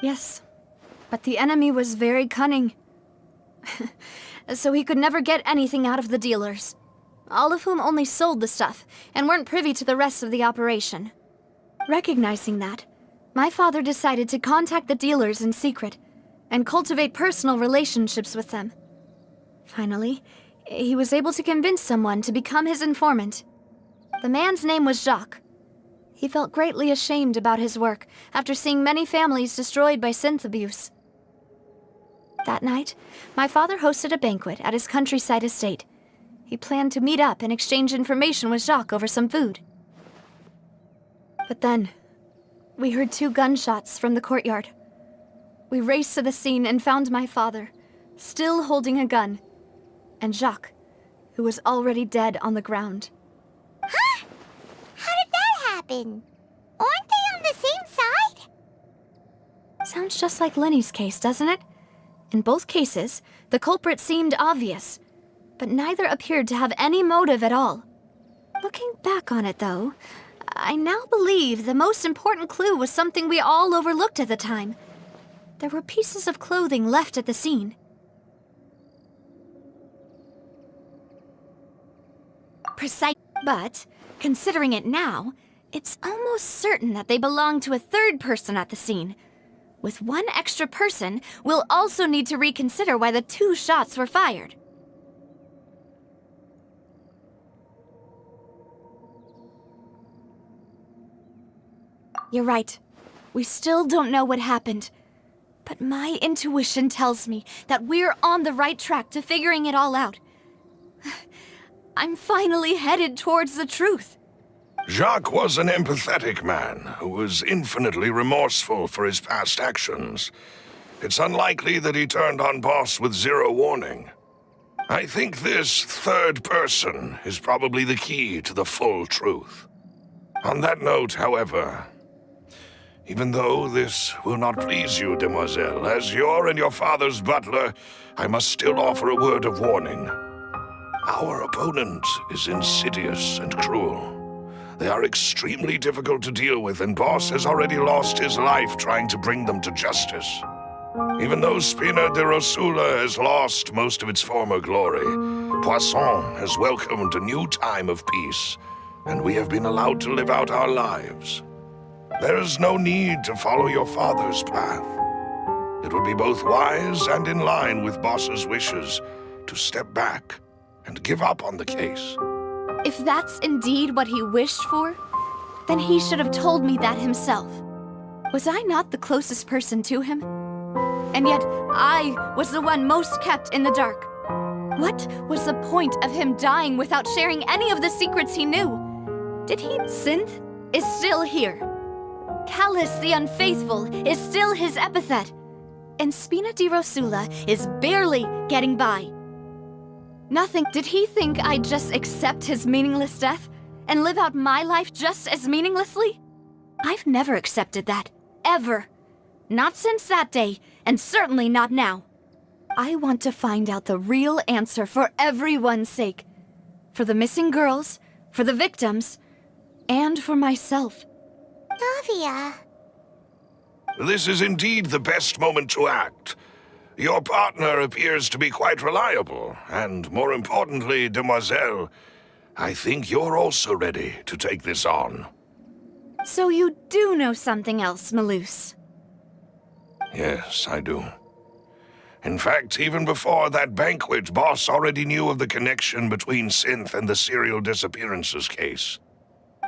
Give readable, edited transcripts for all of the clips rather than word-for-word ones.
Yes, but the enemy was very cunning. So he could never get anything out of the dealers, all of whom only sold the stuff and weren't privy to the rest of the operation. Recognizing that, my father decided to contact the dealers in secret and cultivate personal relationships with them. Finally, he was able to convince someone to become his informant. The man's name was Jacques. He felt greatly ashamed about his work after seeing many families destroyed by synth abuse. That night, my father hosted a banquet at his countryside estate. He planned to meet up and exchange information with Jacques over some food. But then, we heard 2 gunshots from the courtyard. We raced to the scene and found my father, still holding a gun, and Jacques, who was already dead on the ground. Huh? How did that happen? Aren't they on the same side? Sounds just like Lenny's case, doesn't it? In both cases, the culprit seemed obvious, but neither appeared to have any motive at all. Looking back on it, though, I now believe the most important clue was something we all overlooked at the time. There were pieces of clothing left at the scene. Precise. But, considering it now, it's almost certain that they belong to a third person at the scene. With one extra person, we'll also need to reconsider why the 2 shots were fired. You're right. We still don't know what happened. But my intuition tells me that we're on the right track to figuring it all out. I'm finally headed towards the truth. Jacques was an empathetic man who was infinitely remorseful for his past actions. It's unlikely that he turned on Boss with 0 warning. I think this third person is probably the key to the full truth. On that note, however, even though this will not please you, demoiselle, as your and your father's butler, I must still offer a word of warning. Our opponent is insidious and cruel. They are extremely difficult to deal with, and Boss has already lost his life trying to bring them to justice. Even though Spina de Rosula has lost most of its former glory, Poisson has welcomed a new time of peace, and we have been allowed to live out our lives. There is no need to follow your father's path. It would be both wise and in line with Boss's wishes to step back and give up on the case. If that's indeed what he wished for, then he should have told me that himself. Was I not the closest person to him? And yet, I was the one most kept in the dark. What was the point of him dying without sharing any of the secrets he knew? Did he? Synth is still here. Callus the Unfaithful is still his epithet. And Spina di Rosula is barely getting by. Nothing. Did he think I'd just accept his meaningless death and live out my life just as meaninglessly? I've never accepted that. Ever. Not since that day, and certainly not now. I want to find out the real answer for everyone's sake. For the missing girls, for the victims, and for myself. Navia. This is indeed the best moment to act. Your partner appears to be quite reliable, and more importantly, demoiselle, I think you're also ready to take this on. So you do know something else, Malus? Yes, I do. In fact, even before that banquet, Boss already knew of the connection between Synth and the serial disappearances case.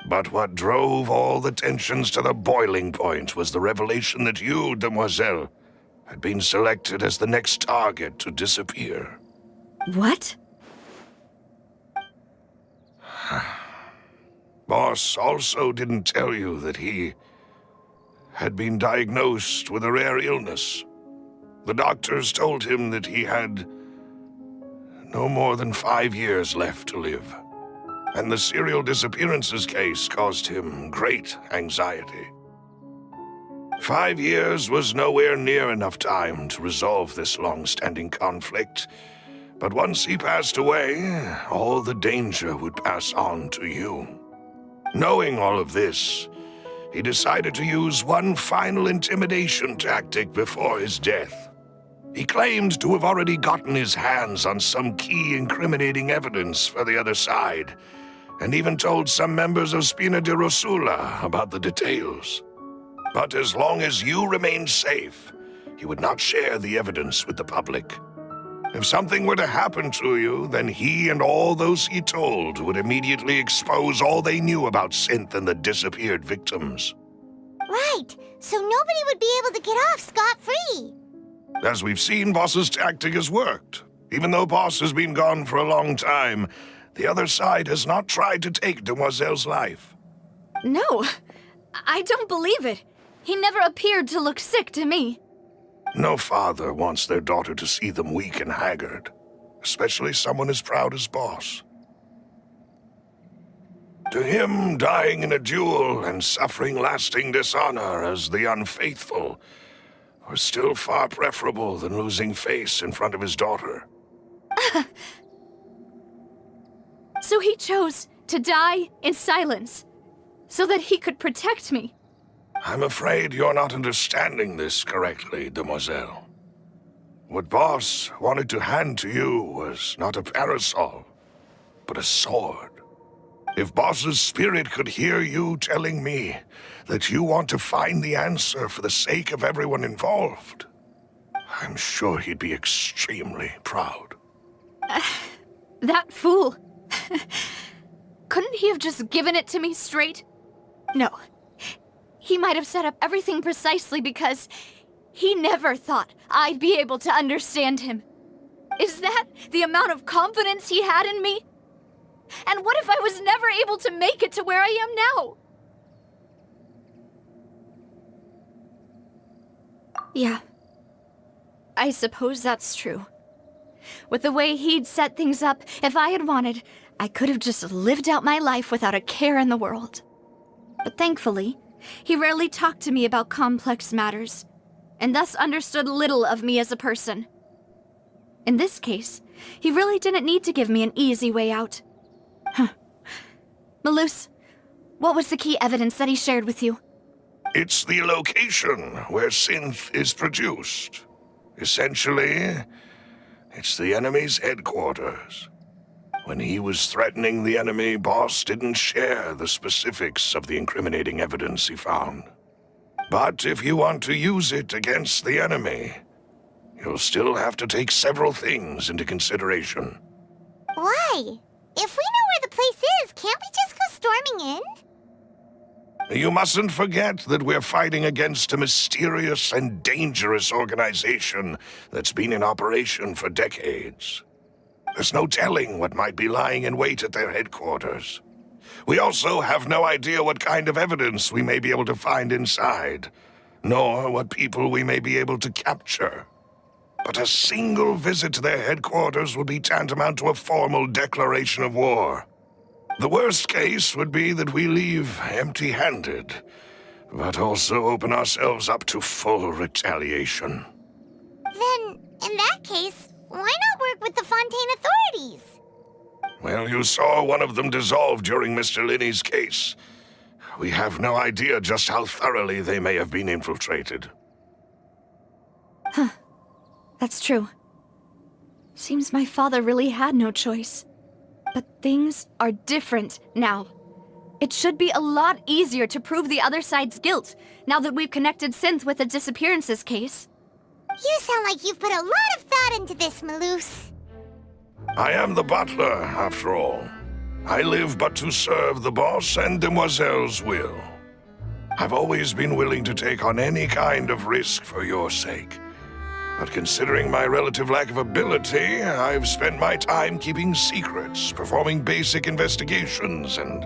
But what drove all the tensions to the boiling point was the revelation that you, demoiselle, had been selected as the next target to disappear. What? Boss also didn't tell you that he had been diagnosed with a rare illness. The doctors told him that he had no more than 5 years left to live. And the serial disappearances case caused him great anxiety. 5 years was nowhere near enough time to resolve this long-standing conflict, but once he passed away, all the danger would pass on to you. Knowing all of this, he decided to use one final intimidation tactic before his death. He claimed to have already gotten his hands on some key incriminating evidence for the other side, and even told some members of Spina di Rosula about the details. But as long as you remained safe, he would not share the evidence with the public. If something were to happen to you, then he and all those he told would immediately expose all they knew about Synth and the disappeared victims. Right, so nobody would be able to get off scot-free. As we've seen, Boss's tactic has worked. Even though Boss has been gone for a long time, the other side has not tried to take Demoiselle's life. No, I don't believe it. He never appeared to look sick to me. No father wants their daughter to see them weak and haggard, especially someone as proud as Boss. To him, dying in a duel and suffering lasting dishonor as the unfaithful were still far preferable than losing face in front of his daughter. So he chose to die in silence, so that he could protect me. I'm afraid you're not understanding this correctly, Demoiselle. What Boss wanted to hand to you was not a parasol, but a sword. If Boss's spirit could hear you telling me that you want to find the answer for the sake of everyone involved, I'm sure he'd be extremely proud. That fool. Couldn't he have just given it to me straight? No. He might have set up everything precisely because he never thought I'd be able to understand him. Is that the amount of confidence he had in me? And what if I was never able to make it to where I am now? Yeah. I suppose that's true. With the way he'd set things up, if I had wanted, I could have just lived out my life without a care in the world. But thankfully, he rarely talked to me about complex matters, and thus understood little of me as a person. In this case, he really didn't need to give me an easy way out. Malus, what was the key evidence that he shared with you? It's the location where Synth is produced. Essentially, it's the enemy's headquarters. When he was threatening the enemy, Boss didn't share the specifics of the incriminating evidence he found. But if you want to use it against the enemy, you'll still have to take several things into consideration. Why? If we know where the place is, can't we just go storming in? You mustn't forget that we're fighting against a mysterious and dangerous organization that's been in operation for decades. There's no telling what might be lying in wait at their headquarters. We also have no idea what kind of evidence we may be able to find inside, nor what people we may be able to capture. But a single visit to their headquarters would be tantamount to a formal declaration of war. The worst case would be that we leave empty-handed, but also open ourselves up to full retaliation. Then, in that case, why not work with the Fontaine authorities? Well, you saw one of them dissolve during Mr. Linney's case. We have no idea just how thoroughly they may have been infiltrated. That's true. Seems my father really had no choice. But things are different now. It should be a lot easier to prove the other side's guilt, now that we've connected Synth with the disappearances case. You sound like you've put a lot of thought into this, Malus. I am the butler, after all. I live but to serve the boss and Demoiselle's will. I've always been willing to take on any kind of risk for your sake. But considering my relative lack of ability, I've spent my time keeping secrets, performing basic investigations, and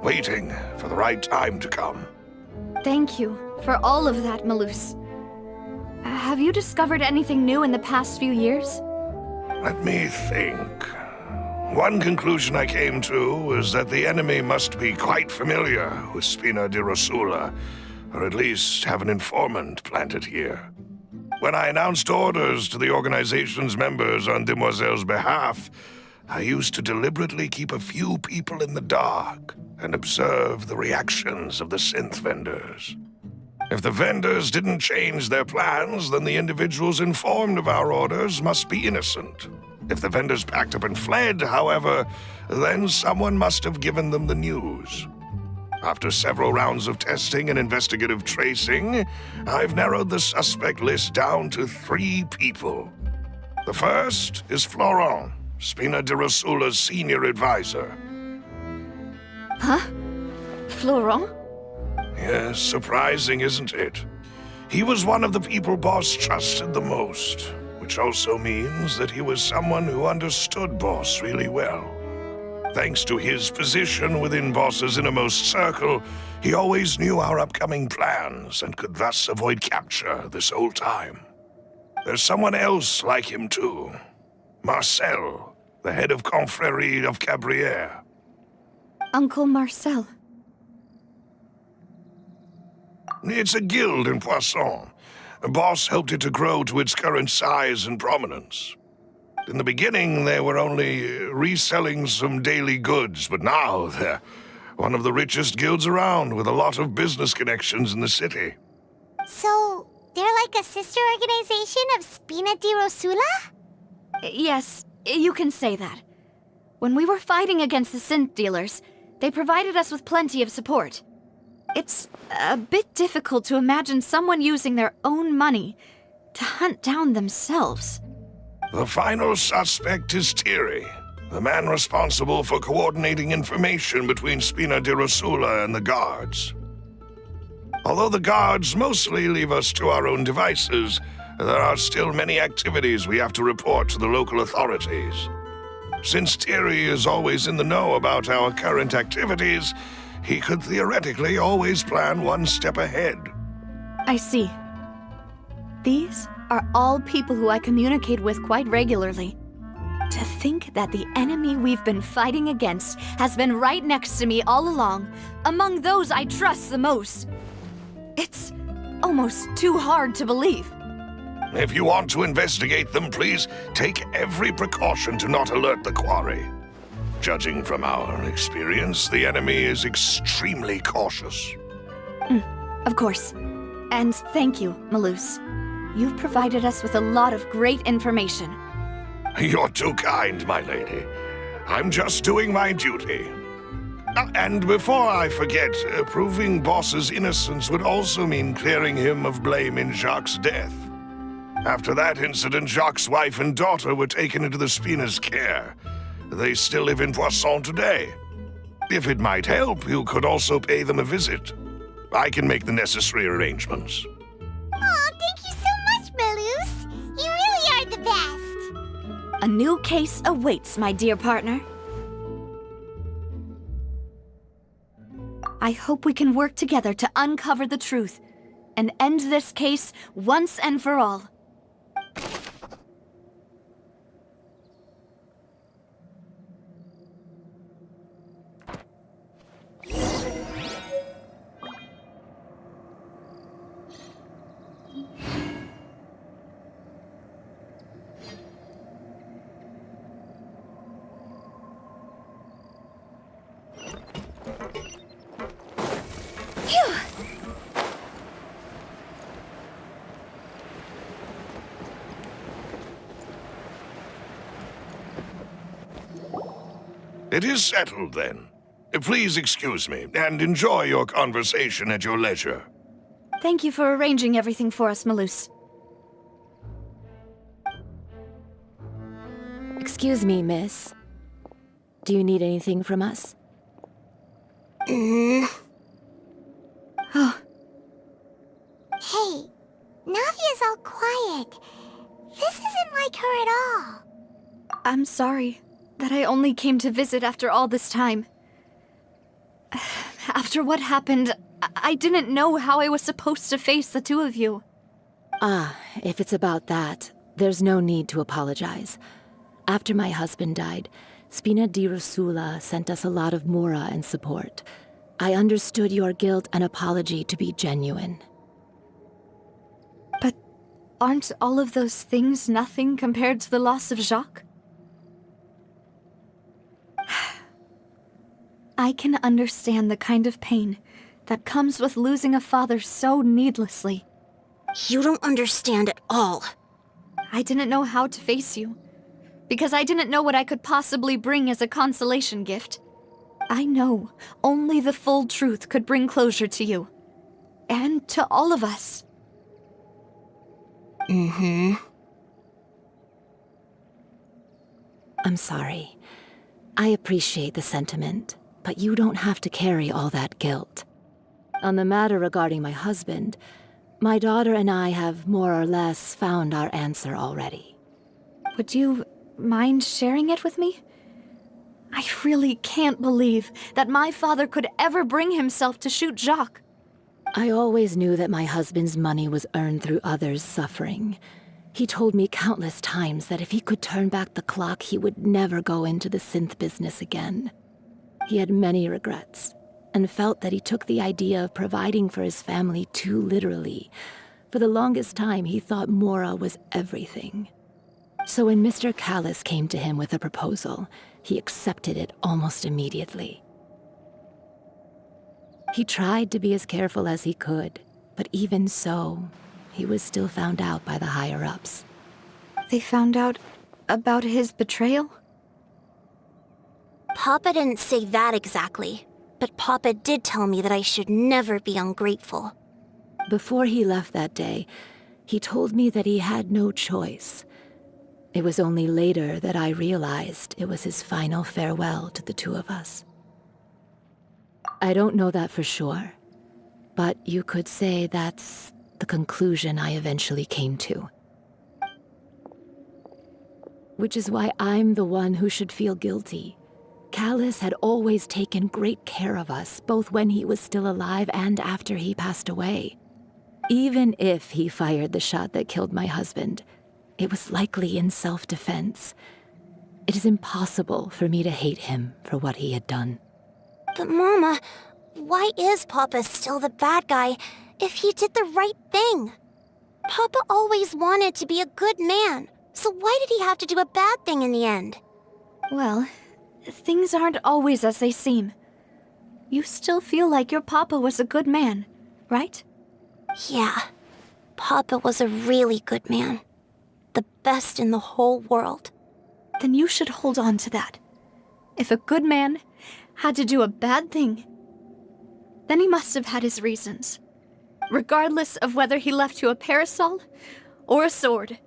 waiting for the right time to come. Thank you for all of that, Malus. Have you discovered anything new in the past few years? Let me think. One conclusion I came to was that the enemy must be quite familiar with Spina di Rosula, or at least have an informant planted here. When I announced orders to the organization's members on Demoiselle's behalf, I used to deliberately keep a few people in the dark, and observe the reactions of the synth vendors. If the vendors didn't change their plans, then the individuals informed of our orders must be innocent. If the vendors packed up and fled, however, then someone must have given them the news. After several rounds of testing and investigative tracing, I've narrowed the suspect list down to 3 people. The first is Florent, Spina di Rosula's senior advisor. Huh? Florent? Yes, surprising, isn't it? He was one of the people Boss trusted the most, which also means that he was someone who understood Boss really well. Thanks to his position within Boss's innermost circle, he always knew our upcoming plans and could thus avoid capture this whole time. There's someone else like him too. Marcel, the head of Confrérie of Cabrières. Uncle Marcel. It's a guild in Poisson. Boss helped it to grow to its current size and prominence. In the beginning, they were only reselling some daily goods, but now they're one of the richest guilds around with a lot of business connections in the city. So, they're like a sister organization of Spina di Rosula? Yes, you can say that. When we were fighting against the synth dealers, they provided us with plenty of support. It's a bit difficult to imagine someone using their own money to hunt down themselves. The final suspect is Thierry, the man responsible for coordinating information between Spina di Rosula and the guards. Although the guards mostly leave us to our own devices, there are still many activities we have to report to the local authorities. Since Thierry is always in the know about our current activities, he could theoretically always plan one step ahead. I see. These are all people who I communicate with quite regularly. To think that the enemy we've been fighting against has been right next to me all along, among those I trust the most. It's almost too hard to believe. If you want to investigate them, please take every precaution to not alert the quarry. Judging from our experience, the enemy is extremely cautious. Of course. And thank you, Malus. You've provided us with a lot of great information. You're too kind, my lady. I'm just doing my duty. And before I forget, proving Boss's innocence would also mean clearing him of blame in Jacques' death. After that incident, Jacques' wife and daughter were taken into the Spina's care. They still live in Poisson today. If it might help, you could also pay them a visit. I can make the necessary arrangements. Oh, thank you so much, Malus. You really are the best. A new case awaits, my dear partner. I hope we can work together to uncover the truth and end this case once and for all. It is settled, then. Please excuse me, and enjoy your conversation at your leisure. Thank you for arranging everything for us, Malus. Excuse me, miss. Do you need anything from us? Oh, Hey, Navia's all quiet. This isn't like her at all. I'm sorry that I only came to visit after all this time. After what happened, I didn't know how I was supposed to face the two of you. Ah, if it's about that, there's no need to apologize. After my husband died, Spina di Rosula sent us a lot of mora and support. I understood your guilt and apology to be genuine. But aren't all of those things nothing compared to the loss of Jacques? I can understand the kind of pain that comes with losing a father so needlessly. You don't understand at all. I didn't know how to face you, because I didn't know what I could possibly bring as a consolation gift. I know only the full truth could bring closure to you, and to all of us. Mm-hmm. I'm sorry. I appreciate the sentiment, but you don't have to carry all that guilt. On the matter regarding my husband, my daughter and I have more or less found our answer already. Would you mind sharing it with me? I really can't believe that my father could ever bring himself to shoot Jacques. I always knew that my husband's money was earned through others' suffering. He told me countless times that if he could turn back the clock, he would never go into the synth business again. He had many regrets, and felt that he took the idea of providing for his family too literally. For the longest time, he thought Mora was everything. So when Mr. Callis came to him with a proposal, he accepted it almost immediately. He tried to be as careful as he could, but even so, he was still found out by the higher-ups. They found out about his betrayal? Papa didn't say that exactly, but Papa did tell me that I should never be ungrateful. Before he left that day, he told me that he had no choice. It was only later that I realized it was his final farewell to the two of us. I don't know that for sure, but you could say that's the conclusion I eventually came to. Which is why I'm the one who should feel guilty. Callis had always taken great care of us, both when he was still alive and after he passed away. Even if he fired the shot that killed my husband, it was likely in self-defense. It is impossible for me to hate him for what he had done. But Mama, why is Papa still the bad guy if he did the right thing? Papa always wanted to be a good man, so why did he have to do a bad thing in the end? Well, things aren't always as they seem. You still feel like your papa was a good man, right? Yeah, Papa was a really good man. The best in the whole world. Then you should hold on to that. If a good man had to do a bad thing, then he must have had his reasons. Regardless of whether he left you a parasol or a sword.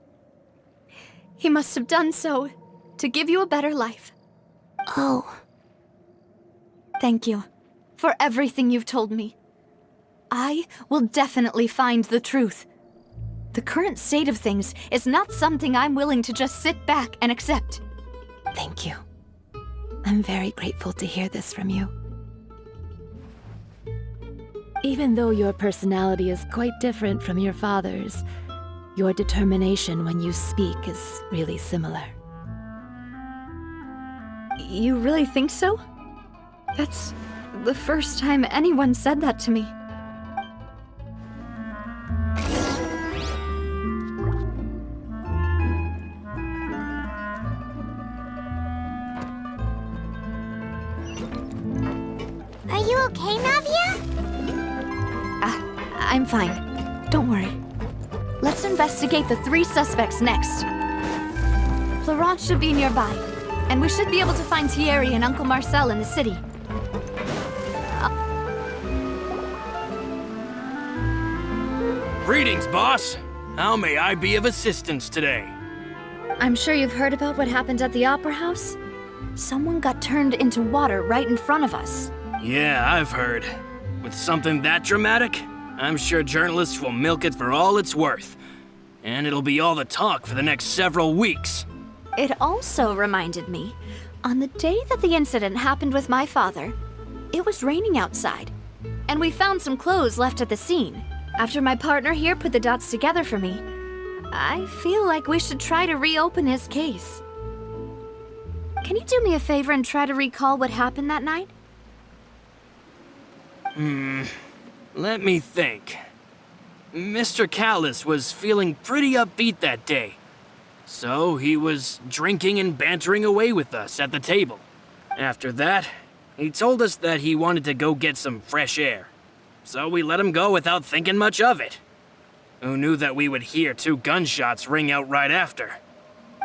He must have done so to give you a better life. Oh. Thank you for everything you've told me. I will definitely find the truth. The current state of things is not something I'm willing to just sit back and accept. Thank you. I'm very grateful to hear this from you. Even though your personality is quite different from your father's, your determination when you speak is really similar. You really think so? That's the first time anyone said that to me. Are you okay, Navia? I'm fine. Don't worry. Let's investigate the 3 suspects next. Florence should be nearby, and we should be able to find Thierry and Uncle Marcel in the city. Greetings, boss. How may I be of assistance today? I'm sure you've heard about what happened at the Opera House. Someone got turned into water right in front of us. Yeah, I've heard. With something that dramatic, I'm sure journalists will milk it for all it's worth. And it'll be all the talk for the next several weeks. It also reminded me, on the day that the incident happened with my father, it was raining outside, and we found some clothes left at the scene. After my partner here put the dots together for me, I feel like we should try to reopen his case. Can you do me a favor and try to recall what happened that night? Let me think. Mr. Callis was feeling pretty upbeat that day. So he was drinking and bantering away with us at the table. After that, He told us that he wanted to go get some fresh air. So we let him go without thinking much of it. Who knew that we would hear 2 gunshots ring out right after?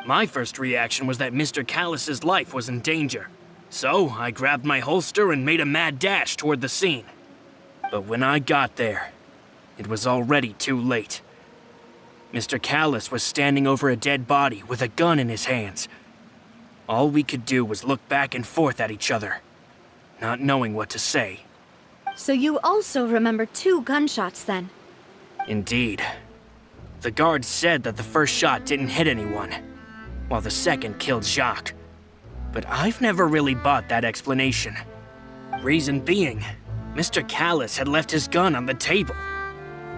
My first reaction was that Mr. Callus's life was in danger. So I grabbed my holster and made a mad dash toward the scene. But when I got there, it was already too late. Mr. Callus was standing over a dead body with a gun in his hands. All we could do was look back and forth at each other, not knowing what to say. So you also remember 2 gunshots then? Indeed. The guard said that the first shot didn't hit anyone, while the second killed Jacques. But I've never really bought that explanation. Reason being, Mr. Callus had left his gun on the table.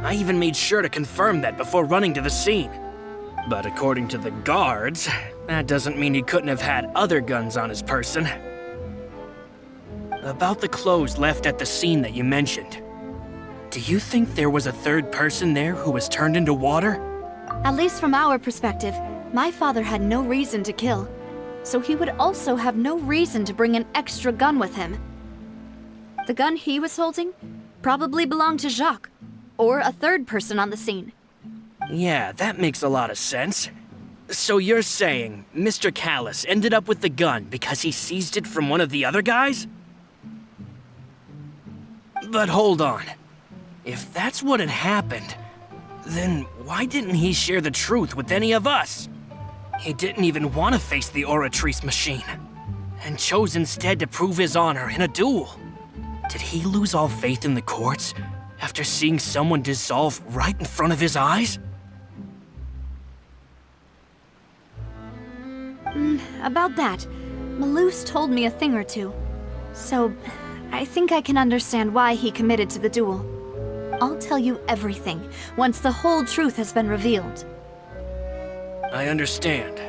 I even made sure to confirm that before running to the scene. But according to the guards, that doesn't mean he couldn't have had other guns on his person. About the clothes left at the scene that you mentioned, do you think there was a third person there who was turned into water? At least from our perspective, my father had no reason to kill. So he would also have no reason to bring an extra gun with him. The gun he was holding probably belonged to Jacques, or a third person on the scene. Yeah, that makes a lot of sense. So you're saying Mr. Callus ended up with the gun because he seized it from one of the other guys? But hold on. If that's what had happened, then why didn't he share the truth with any of us? He didn't even want to face the Oratrice machine, and chose instead to prove his honor in a duel. Did he lose all faith in the courts after seeing someone dissolve right in front of his eyes? About that, Malus told me a thing or two. So, I think I can understand why he committed to the duel. I'll tell you everything once the whole truth has been revealed. I understand.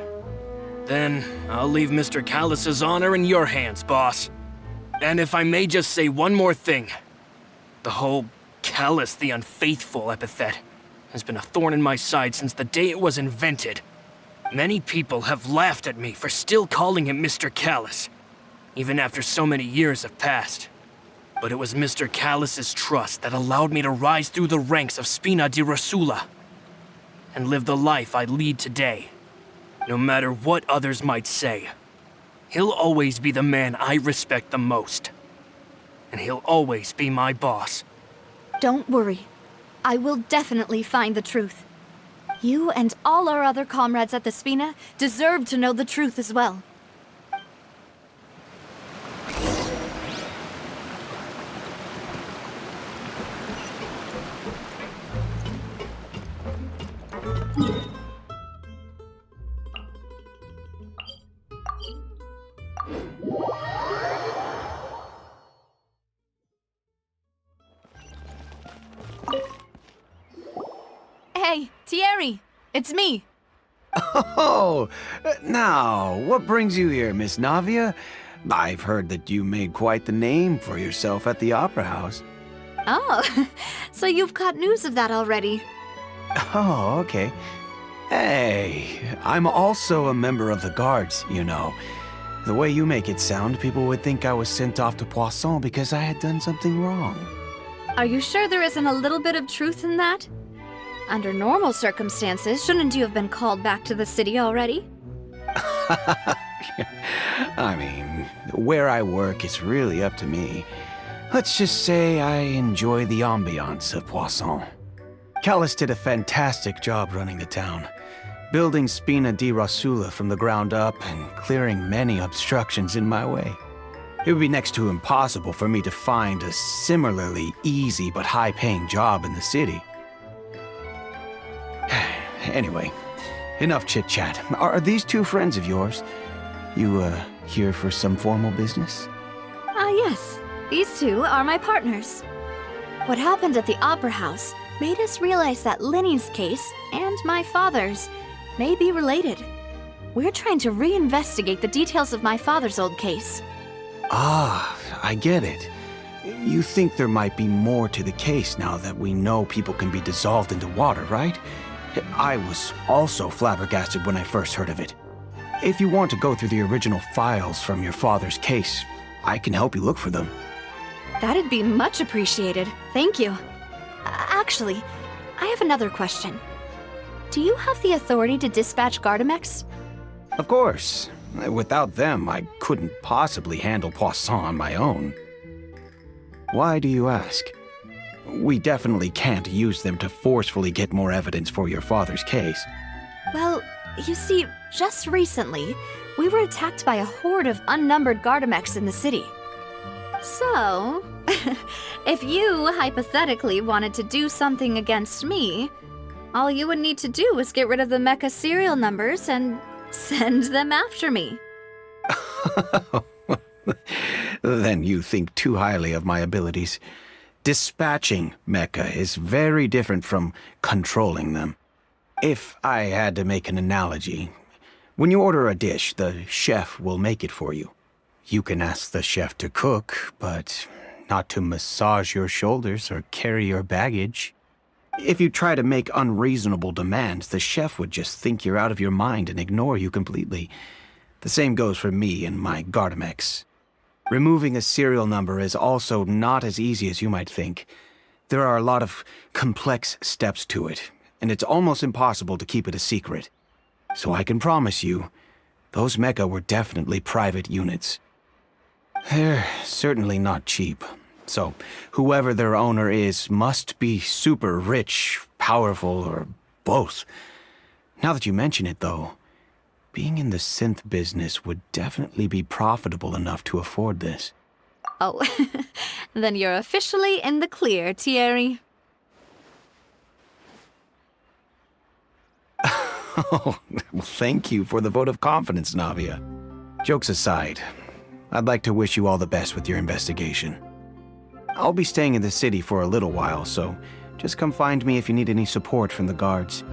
Then I'll leave Mr. Callus's honor in your hands, boss. And if I may just say one more thing. The whole Callus the Unfaithful epithet has been a thorn in my side since the day it was invented. Many people have laughed at me for still calling him Mr. Callus, even after so many years have passed. But it was Mr. Callus's trust that allowed me to rise through the ranks of Spina di Rosula and live the life I lead today. No matter what others might say, he'll always be the man I respect the most. And he'll always be my boss. Don't worry. I will definitely find the truth. You and all our other comrades at the Spina deserve to know the truth as well. Hey, Thierry! It's me! Oh, now, what brings you here, Miss Navia? I've heard that you made quite the name for yourself at the Opera House. Oh, so you've got news of that already. Oh, okay. Hey, I'm also a member of the Guards, you know. The way you make it sound, people would think I was sent off to Poisson because I had done something wrong. Are you sure there isn't a little bit of truth in that? Under normal circumstances, shouldn't you have been called back to the city already? I mean, where I work is really up to me. Let's just say I enjoy the ambiance of Poisson. Callus did a fantastic job running the town, building Spina di Rosula from the ground up and clearing many obstructions in my way. It would be next to impossible for me to find a similarly easy but high-paying job in the city. Anyway, enough chit-chat. Are these 2 friends of yours? You, here for some formal business? Yes. These 2 are my partners. What happened at the Opera House made us realize that Linny's case and my father's may be related. We're trying to reinvestigate the details of my father's old case. Ah, I get it. You think there might be more to the case now that we know people can be dissolved into water, right? I was also flabbergasted when I first heard of it. If you want to go through the original files from your father's case, I can help you look for them. That'd be much appreciated. Thank you. Actually, I have another question. Do you have the authority to dispatch Gardamex? Of course. Without them, I couldn't possibly handle Poisson on my own. Why do you ask? We definitely can't use them to forcefully get more evidence for your father's case. Well, you see, just recently, we were attacked by a horde of unnumbered Gardamex in the city. So, if you hypothetically wanted to do something against me, all you would need to do is get rid of the mecha serial numbers and send them after me. Then you think too highly of my abilities. Dispatching mecha is very different from controlling them. If I had to make an analogy, when you order a dish, the chef will make it for you. You can ask the chef to cook, but not to massage your shoulders or carry your baggage. If you try to make unreasonable demands, the chef would just think you're out of your mind and ignore you completely. The same goes for me and my Gardamex. Removing a serial number is also not as easy as you might think. There are a lot of complex steps to it, and it's almost impossible to keep it a secret. So I can promise you, those mecha were definitely private units. They're certainly not cheap. So, whoever their owner is must be super rich, powerful, or both. Now that you mention it, though, being in the synth business would definitely be profitable enough to afford this. Oh, then you're officially in the clear, Thierry. Oh, well, thank you for the vote of confidence, Navia. Jokes aside, I'd like to wish you all the best with your investigation. I'll be staying in the city for a little while, so just come find me if you need any support from the guards.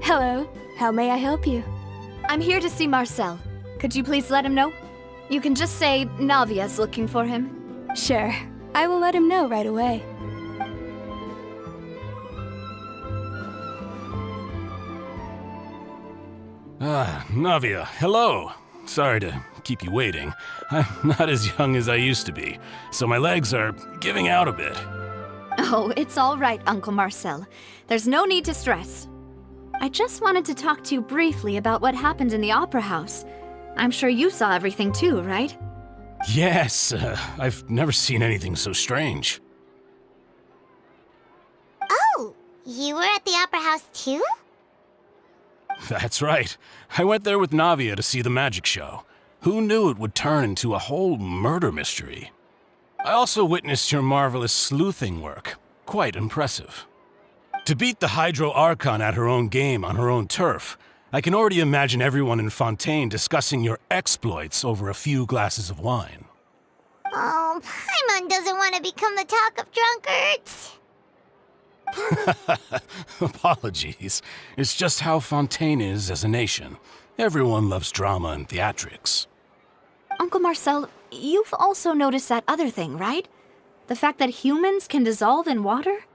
Hello, how may I help you? I'm here to see Marcel. Could you please let him know? You can just say Navia's looking for him. Sure, I will let him know right away. Navia, hello. Sorry to keep you waiting. I'm not as young as I used to be, so my legs are giving out a bit. Oh, it's all right, Uncle Marcel. There's no need to stress. I just wanted to talk to you briefly about what happened in the Opera House. I'm sure you saw everything too, right? Yes, I've never seen anything so strange. Oh, you were at the Opera House too? That's right. I went there with Navia to see the magic show. Who knew it would turn into a whole murder mystery? I also witnessed your marvelous sleuthing work. Quite impressive. To beat the Hydro Archon at her own game on her own turf, I can already imagine everyone in Fontaine discussing your exploits over a few glasses of wine. Oh, Paimon doesn't want to become the talk of drunkards. Apologies. It's just how Fontaine is as a nation. Everyone loves drama and theatrics. Uncle Marcel, you've also noticed that other thing, right? The fact that humans can dissolve in water?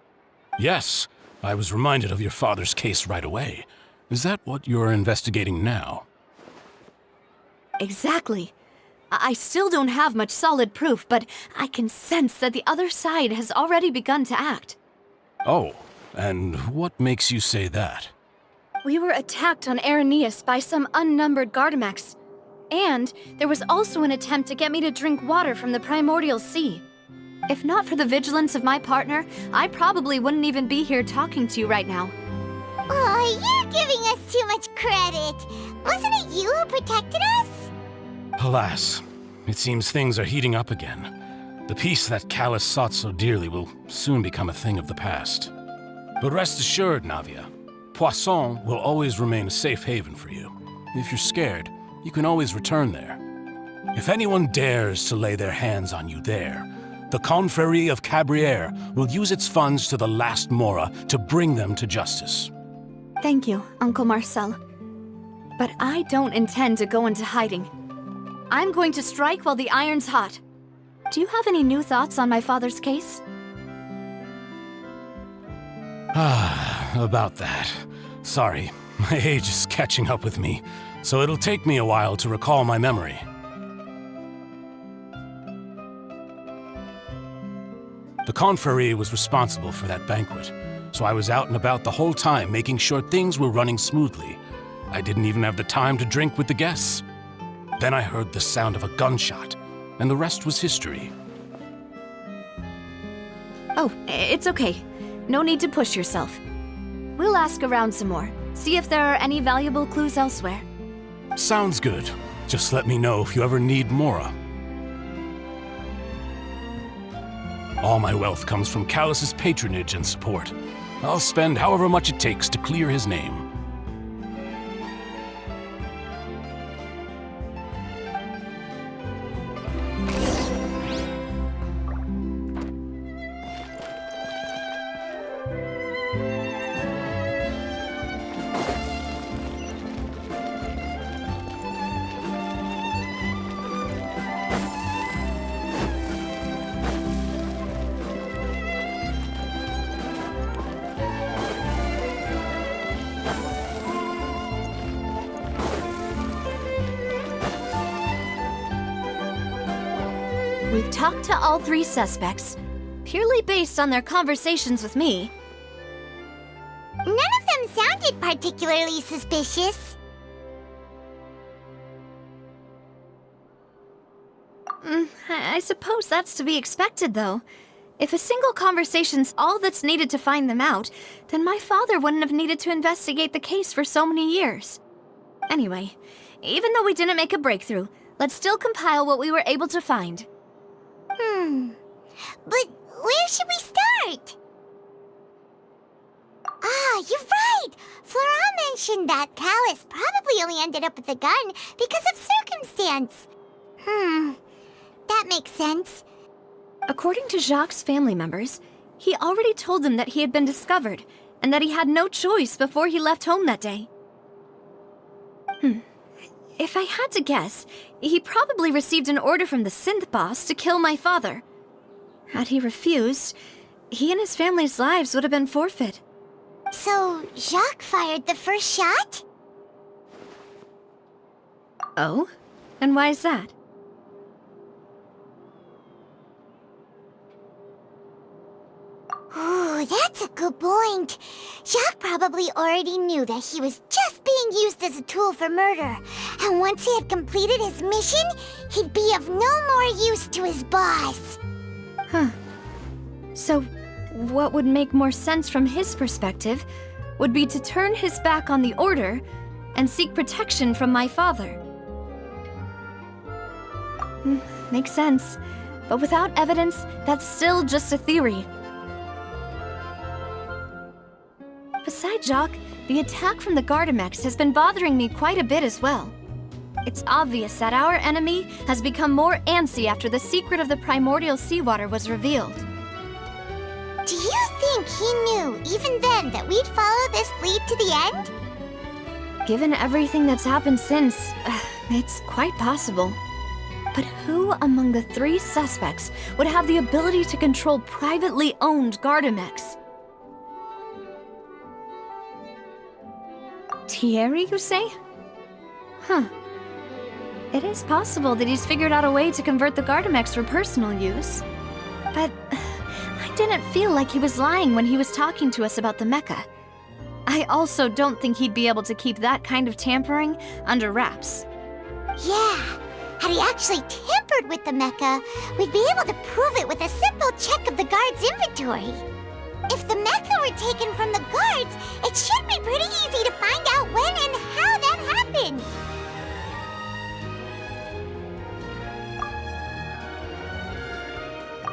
Yes, I was reminded of your father's case right away. Is that what you're investigating now? Exactly. I still don't have much solid proof, but I can sense that the other side has already begun to act. Oh, and what makes you say that? We were attacked on Araneus by some unnumbered Gardamex. And there was also an attempt to get me to drink water from the primordial sea. If not for the vigilance of my partner, I probably wouldn't even be here talking to you right now. Oh, you're giving us too much credit. Wasn't it you who protected us? Alas, it seems things are heating up again. The peace that Callus sought so dearly will soon become a thing of the past. But rest assured, Navia, Poisson will always remain a safe haven for you. If you're scared, you can always return there. If anyone dares to lay their hands on you there, the Confrérie of Cabrières will use its funds to the last Mora to bring them to justice. Thank you, Uncle Marcel. But I don't intend to go into hiding. I'm going to strike while the iron's hot. Do you have any new thoughts on my father's case? About that. Sorry, my age is catching up with me, so it'll take me a while to recall my memory. The Confrérie was responsible for that banquet, so I was out and about the whole time making sure things were running smoothly. I didn't even have the time to drink with the guests. Then I heard the sound of a gunshot, and the rest was history. Oh, it's okay. No need to push yourself. We'll ask around some more, see if there are any valuable clues elsewhere. Sounds good. Just let me know if you ever need Mora. All my wealth comes from Callus's patronage and support. I'll spend however much it takes to clear his name. We've talked to all three suspects, purely based on their conversations with me. None of them sounded particularly suspicious. I suppose that's to be expected, though. If a single conversation's all that's needed to find them out, then my father wouldn't have needed to investigate the case for so many years. Anyway, even though we didn't make a breakthrough, let's still compile what we were able to find. But where should we start? Ah, you're right! Florent mentioned that Callus probably only ended up with the gun because of circumstance. That makes sense. According to Jacques' family members, he already told them that he had been discovered, and that he had no choice before he left home that day. If I had to guess, he probably received an order from the synth boss to kill my father. Had he refused, he and his family's lives would have been forfeit. So, Jacques fired the first shot? Oh? And why is that? Ooh, that's a good point. Jacques probably already knew that he was just being used as a tool for murder. And once he had completed his mission, he'd be of no more use to his boss. So, what would make more sense from his perspective would be to turn his back on the Order and seek protection from my father. Makes sense. But without evidence, that's still just a theory. Besides Jacques, the attack from the Gardamex has been bothering me quite a bit as well. It's obvious that our enemy has become more antsy after the secret of the primordial seawater was revealed. Do you think he knew, even then, that we'd follow this lead to the end? Given everything that's happened since, it's quite possible. But who among the three suspects would have the ability to control privately owned Gardamex? Thierry, you say? It is possible that he's figured out a way to convert the Gardamex for personal use. But I didn't feel like he was lying when he was talking to us about the mecha. I also don't think he'd be able to keep that kind of tampering under wraps. Yeah, had he actually tampered with the mecha, we'd be able to prove it with a simple check of the guard's inventory. If the mecha were taken from the guards, it should be pretty easy to find out when and how that happened.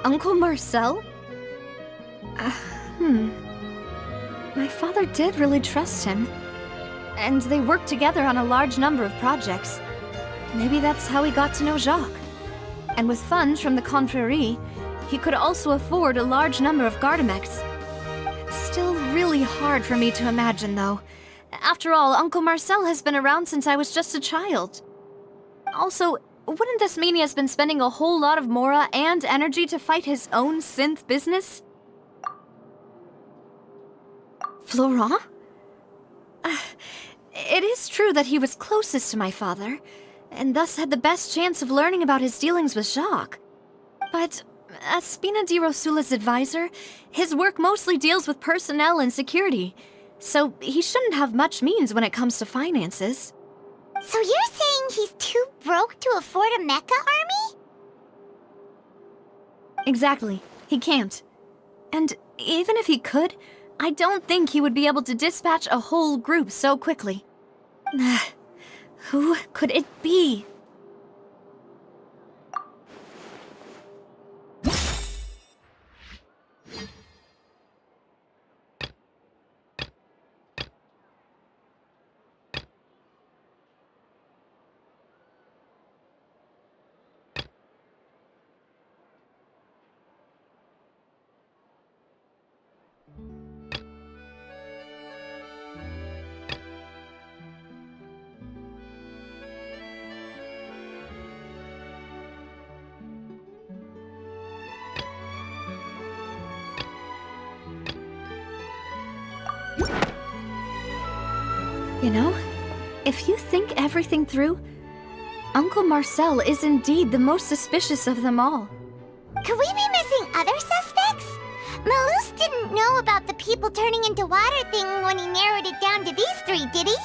Uncle Marcel? My father did really trust him. And they worked together on a large number of projects. Maybe that's how he got to know Jacques. And with funds from the Confrérie, he could also afford a large number of Gardamex. It's still really hard for me to imagine, though. After all, Uncle Marcel has been around since I was just a child. Also, wouldn't this mean he has been spending a whole lot of mora and energy to fight his own synth business? Florent? It is true that he was closest to my father, and thus had the best chance of learning about his dealings with Jacques. But as Spina di Rosula's advisor, his work mostly deals with personnel and security, so he shouldn't have much means when it comes to finances. So you're saying he's too broke to afford a mecha army? Exactly. He can't. And even if he could, I don't think he would be able to dispatch a whole group so quickly. Who could it be? You know, if you think everything through, Uncle Marcel is indeed the most suspicious of them all. Could we be missing other suspects? Malus didn't know about the people turning into water thing when he narrowed it down to these three, did he?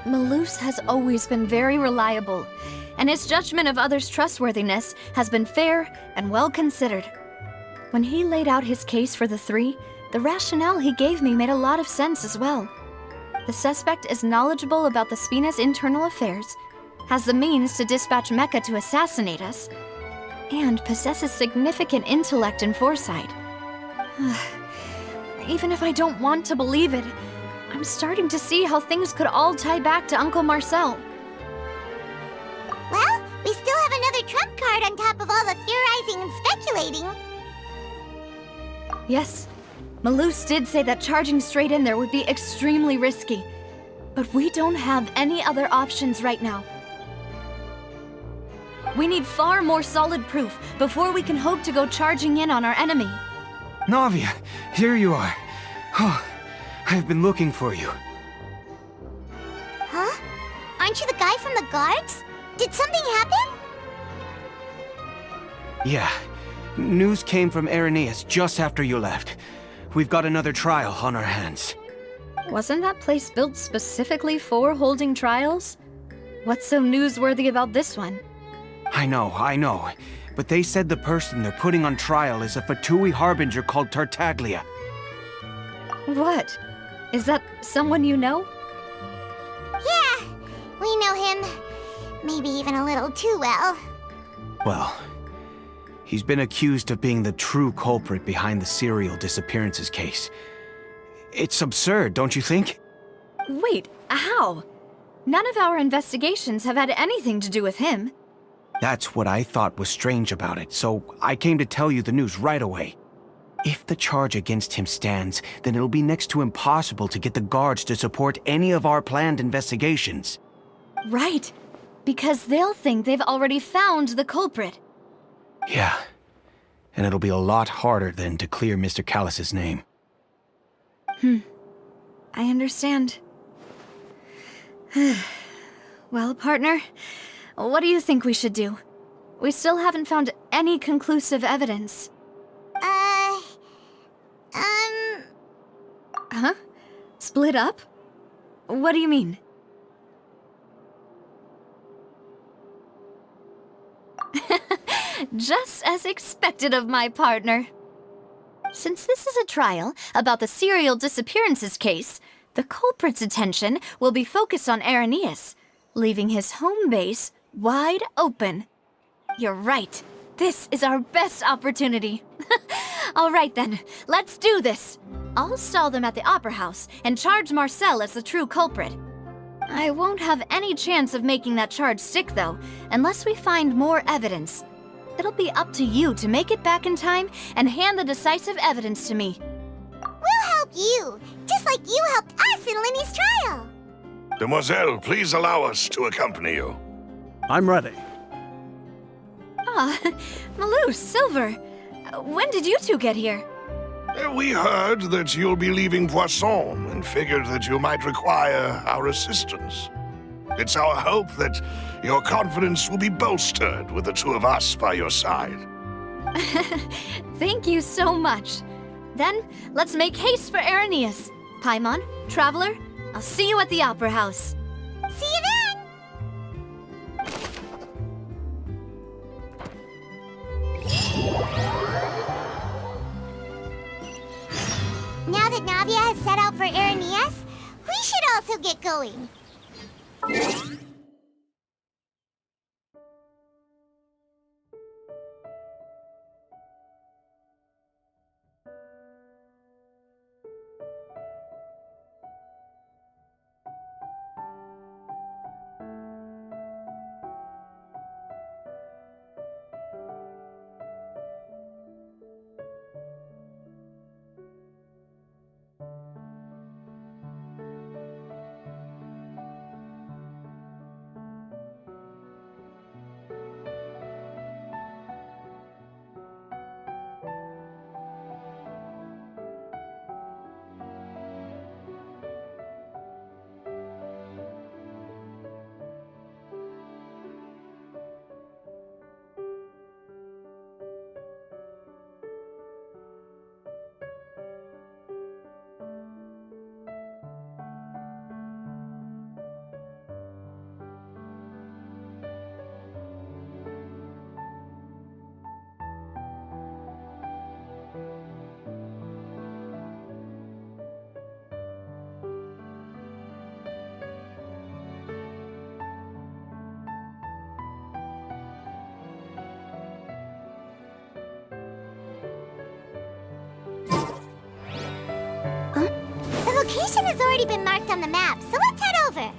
Malus has always been very reliable, and his judgment of others' trustworthiness has been fair and well considered. When he laid out his case for the three, the rationale he gave me made a lot of sense as well. The suspect is knowledgeable about the Spina's internal affairs, has the means to dispatch Mecha to assassinate us, and possesses significant intellect and foresight. Even if I don't want to believe it, I'm starting to see how things could all tie back to Uncle Marcel. Well, we still have another trump card on top of all the theorizing and speculating. Yes, Malus did say that charging straight in there would be extremely risky, but we don't have any other options right now. We need far more solid proof before we can hope to go charging in on our enemy. Navia, here you are. Oh, I've been looking for you. Huh? Aren't you the guy from the guards? Did something happen? Yeah. News came from Irenaeus just after you left. We've got another trial on our hands. Wasn't that place built specifically for holding trials? What's so newsworthy about this one? I know. But they said the person they're putting on trial is a Fatui harbinger called Tartaglia. What? Is that someone you know? Yeah, we know him. Maybe even a little too well. Well, he's been accused of being the true culprit behind the serial disappearances case. It's absurd, don't you think? Wait, how? None of our investigations have had anything to do with him. That's what I thought was strange about it, so I came to tell you the news right away. If the charge against him stands, then it'll be next to impossible to get the guards to support any of our planned investigations. Right, because they'll think they've already found the culprit. Yeah, and it'll be a lot harder then to clear Mr. Callus's name. I understand. Well, partner, what do you think we should do? We still haven't found any conclusive evidence. Huh? Split up? What do you mean? Just as expected of my partner. Since this is a trial about the serial disappearances case, the culprit's attention will be focused on Irenaeus, leaving his home base wide open. You're right. This is our best opportunity. All right then, let's do this. I'll stall them at the Opera House and charge Marcel as the true culprit. I won't have any chance of making that charge stick, though, unless we find more evidence. It'll be up to you to make it back in time and hand the decisive evidence to me. We'll help you, just like you helped us in Linny's trial. Demoiselle, please allow us to accompany you. I'm ready. Ah, Malou, Silver. When did you two get here? We heard that you'll be leaving Poisson and figured that you might require our assistance. It's our hope that your confidence will be bolstered with the two of us by your side. Thank you so much. Then, let's make haste for Irenaeus. Paimon, Traveler, I'll see you at the Opera House. See you then! Now that Navia has set out for Irenaeus, we should also get going. The location has already been marked on the map, so let's head over.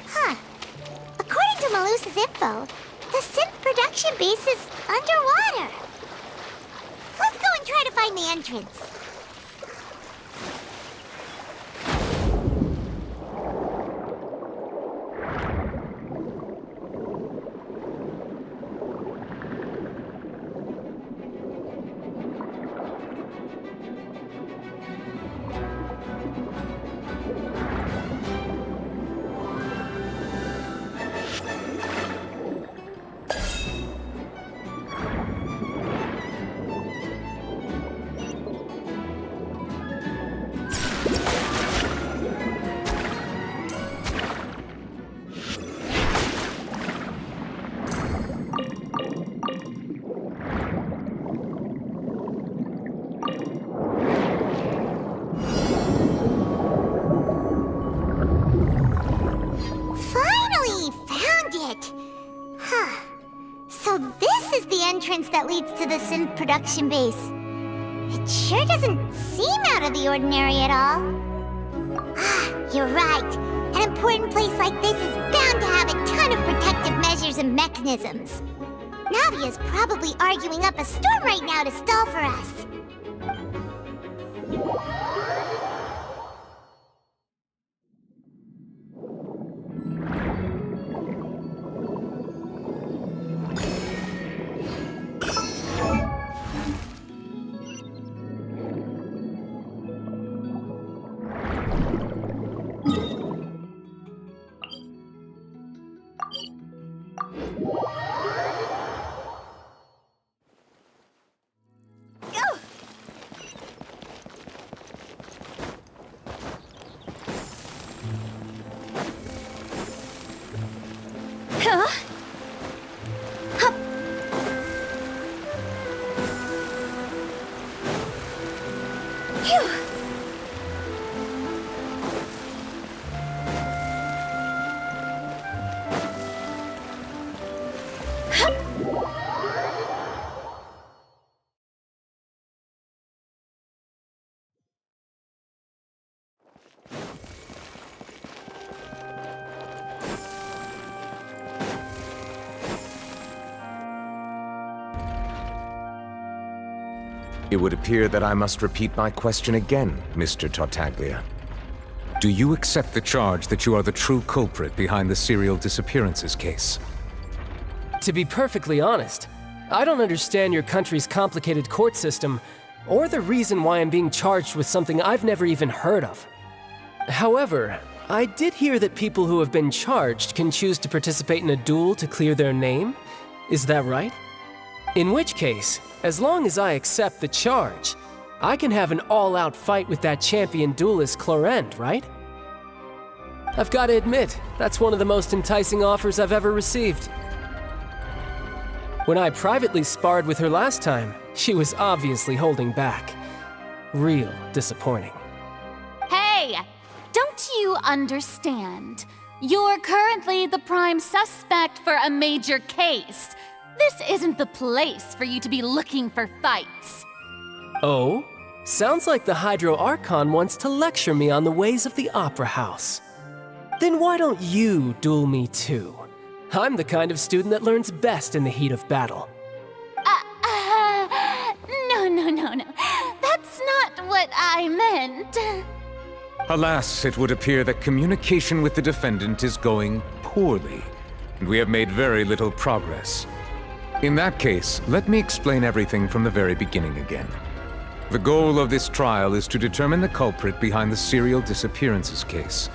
Huh. According to Malusa's info, the synth production base is underwater. Let's go and try to find the entrance. That leads to the synth production base. It sure doesn't seem out of the ordinary at all. Ah, you're right. An important place like this is bound to have a ton of protective measures and mechanisms. Navia's probably arguing up a storm right now to stall for us. It would appear that I must repeat my question again, Mr. Tartaglia. Do you accept the charge that you are the true culprit behind the serial disappearances case? To be perfectly honest, I don't understand your country's complicated court system, or the reason why I'm being charged with something I've never even heard of. However, I did hear that people who have been charged can choose to participate in a duel to clear their name. Is that right? In which case, as long as I accept the charge, I can have an all-out fight with that champion duelist Clorend, right? I've got to admit, that's one of the most enticing offers I've ever received. When I privately sparred with her last time, she was obviously holding back. Real disappointing. Hey! Don't you understand? You're currently the prime suspect for a major case. This isn't the place for you to be looking for fights. Oh? Sounds like the Hydro Archon wants to lecture me on the ways of the Opera House. Then why don't you duel me too? I'm the kind of student that learns best in the heat of battle. No. That's not what I meant. Alas, it would appear that communication with the defendant is going poorly, and we have made very little progress. In that case, let me explain everything from the very beginning again. The goal of this trial is to determine the culprit behind the serial disappearances case.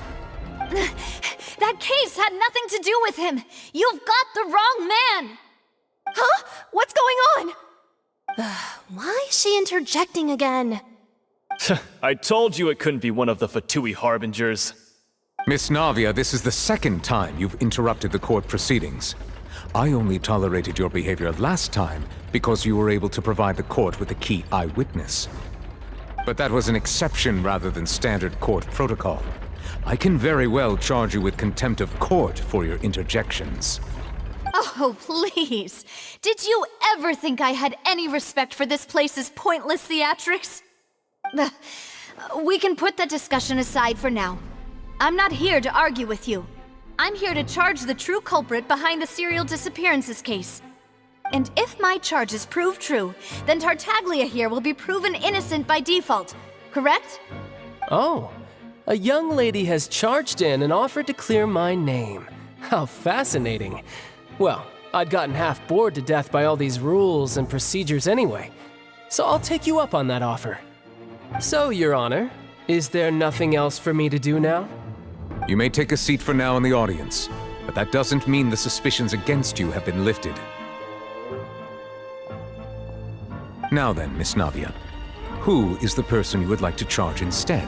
That case had nothing to do with him! You've got the wrong man! Huh? What's going on? Why is she interjecting again? I told you it couldn't be one of the Fatui Harbingers. Miss Navia, this is the second time you've interrupted the court proceedings. I only tolerated your behavior last time because you were able to provide the court with a key eyewitness. But that was an exception rather than standard court protocol. I can very well charge you with contempt of court for your interjections. Oh, please. Did you ever think I had any respect for this place's pointless theatrics? We can put that discussion aside for now. I'm not here to argue with you. I'm here to charge the true culprit behind the serial disappearances case. And if my charges prove true, then Tartaglia here will be proven innocent by default, correct? Oh, a young lady has charged in and offered to clear my name. How fascinating. Well, I'd gotten half bored to death by all these rules and procedures anyway, so I'll take you up on that offer. So, Your Honor, is there nothing else for me to do now? You may take a seat for now in the audience, but that doesn't mean the suspicions against you have been lifted. Now then, Miss Navia, who is the person you would like to charge instead?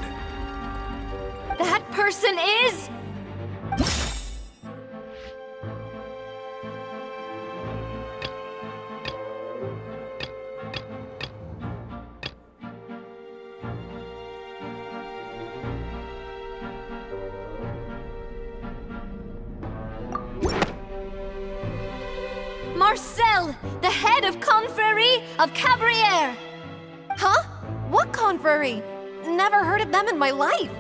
That person is... Marcel, the head of Confrérie of Cabrières! Huh? What confrérie? Never heard of them in my life.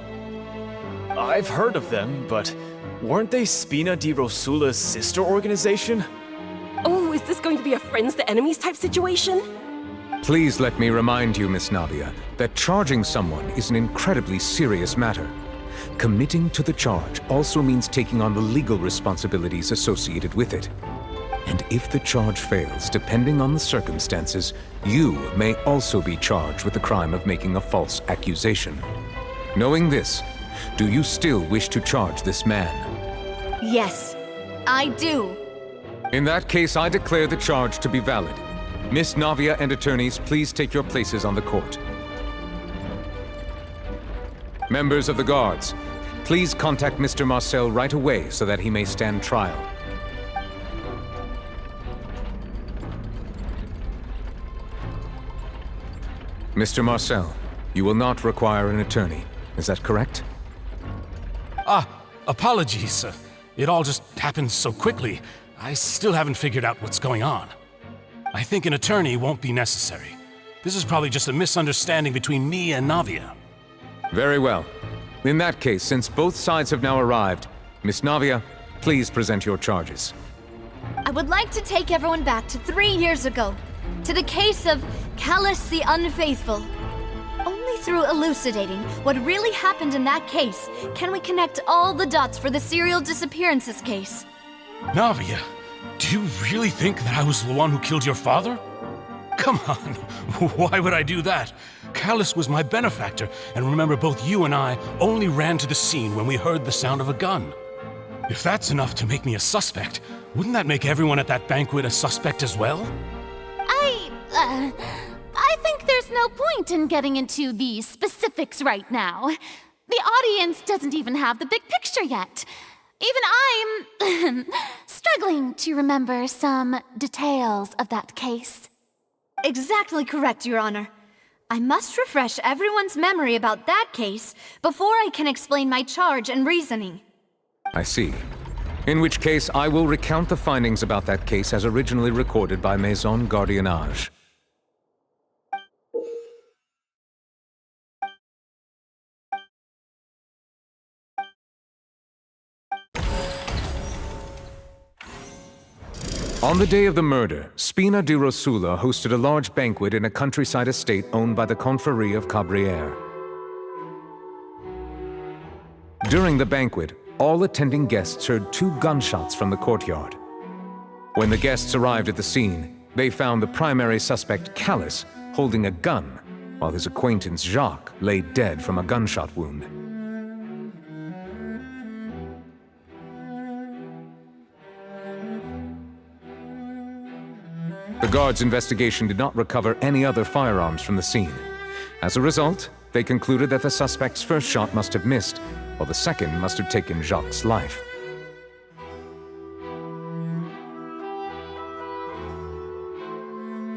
I've heard of them, but weren't they Spina di Rosula's sister organization? Oh, is this going to be a friends to enemies type situation? Please let me remind you, Miss Navia, that charging someone is an incredibly serious matter. Committing to the charge also means taking on the legal responsibilities associated with it. And if the charge fails, depending on the circumstances, you may also be charged with the crime of making a false accusation. Knowing this, do you still wish to charge this man? Yes, I do. In that case, I declare the charge to be valid. Miss Navia and attorneys, please take your places on the court. Members of the guards, please contact Mr. Marcel right away so that he may stand trial. Mr. Marcel, you will not require an attorney. Is that correct? Apologies. It all just happened so quickly. I still haven't figured out what's going on. I think an attorney won't be necessary. This is probably just a misunderstanding between me and Navia. Very well. In that case, since both sides have now arrived, Miss Navia, please present your charges. I would like to take everyone back to 3 years ago, to the case of Callus the Unfaithful. Only through elucidating what really happened in that case can we connect all the dots for the serial disappearances case. Navia, do you really think that I was the one who killed your father? Come on, why would I do that? Callus was my benefactor, and remember, both you and I only ran to the scene when we heard the sound of a gun. If that's enough to make me a suspect, wouldn't that make everyone at that banquet a suspect as well? I think there's no point in getting into the specifics right now. The audience doesn't even have the big picture yet. Even I'm struggling to remember some details of that case. Exactly correct, Your Honor. I must refresh everyone's memory about that case before I can explain my charge and reasoning. I see. In which case, I will recount the findings about that case as originally recorded by Maison Gardiennage. On the day of the murder, Spina di Rosula hosted a large banquet in a countryside estate owned by the Confrérie of Cabrières. During the banquet, all attending guests heard 2 gunshots from the courtyard. When the guests arrived at the scene, they found the primary suspect, Callus, holding a gun, while his acquaintance, Jacques, lay dead from a gunshot wound. The guards' investigation did not recover any other firearms from the scene. As a result, they concluded that the suspect's first shot must have missed, while the second must have taken Jacques' life.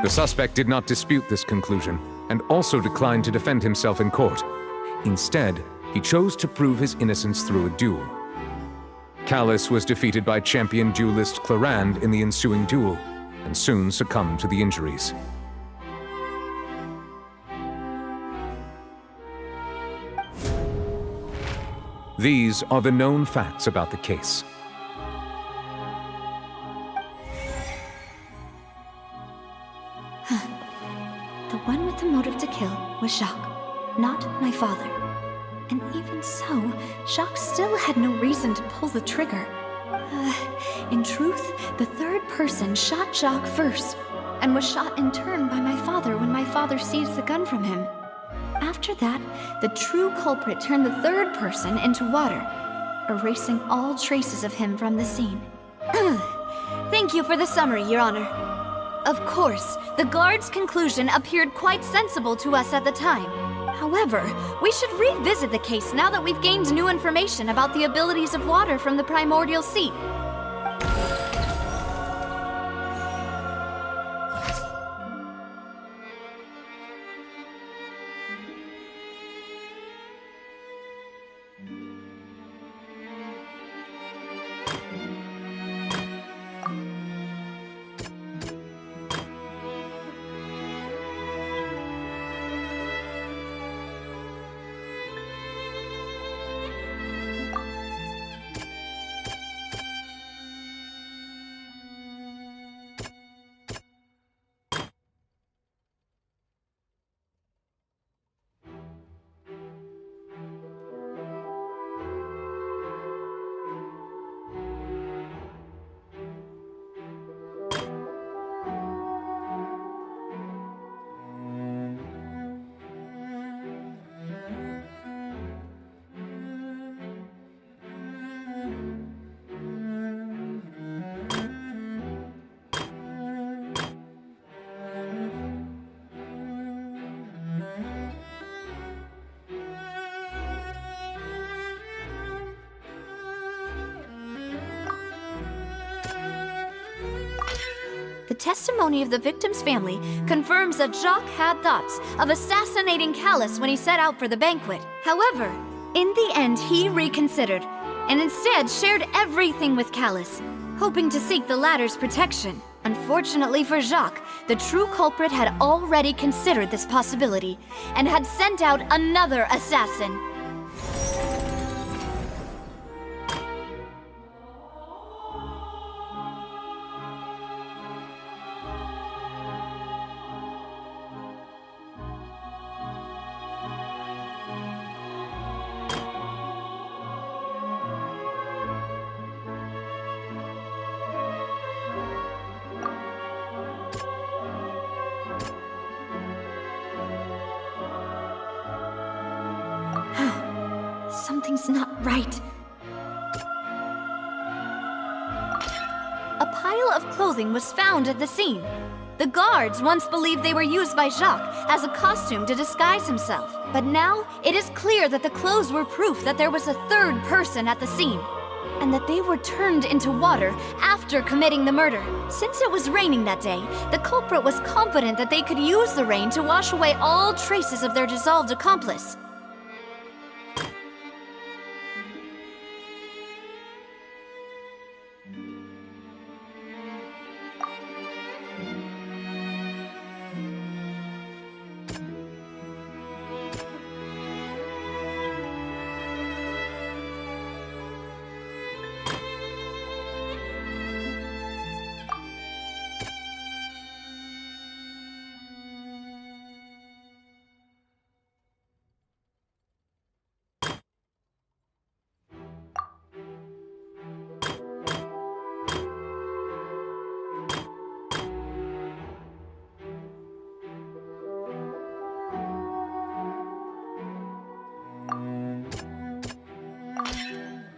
The suspect did not dispute this conclusion, and also declined to defend himself in court. Instead, he chose to prove his innocence through a duel. Callus was defeated by champion duelist Clarande in the ensuing duel, and soon succumbed to the injuries. These are the known facts about the case. The one with the motive to kill was Jacques, not my father. And even so, Jacques still had no reason to pull the trigger. In truth, the third person shot Jacques first, and was shot in turn by my father when my father seized the gun from him. After that, the true culprit turned the third person into water, erasing all traces of him from the scene. Thank you for the summary, Your Honor. Of course, the guard's conclusion appeared quite sensible to us at the time. However, we should revisit the case now that we've gained new information about the abilities of water from the primordial sea. The testimony of the victim's family confirms that Jacques had thoughts of assassinating Callus when he set out for the banquet. However, in the end, he reconsidered, and instead shared everything with Callus, hoping to seek the latter's protection. Unfortunately for Jacques, the true culprit had already considered this possibility, and had sent out another assassin. Something's not right. A pile of clothing was found at the scene. The guards once believed they were used by Jacques as a costume to disguise himself. But now, it is clear that the clothes were proof that there was a third person at the scene, and that they were turned into water after committing the murder. Since it was raining that day, the culprit was confident that they could use the rain to wash away all traces of their dissolved accomplice.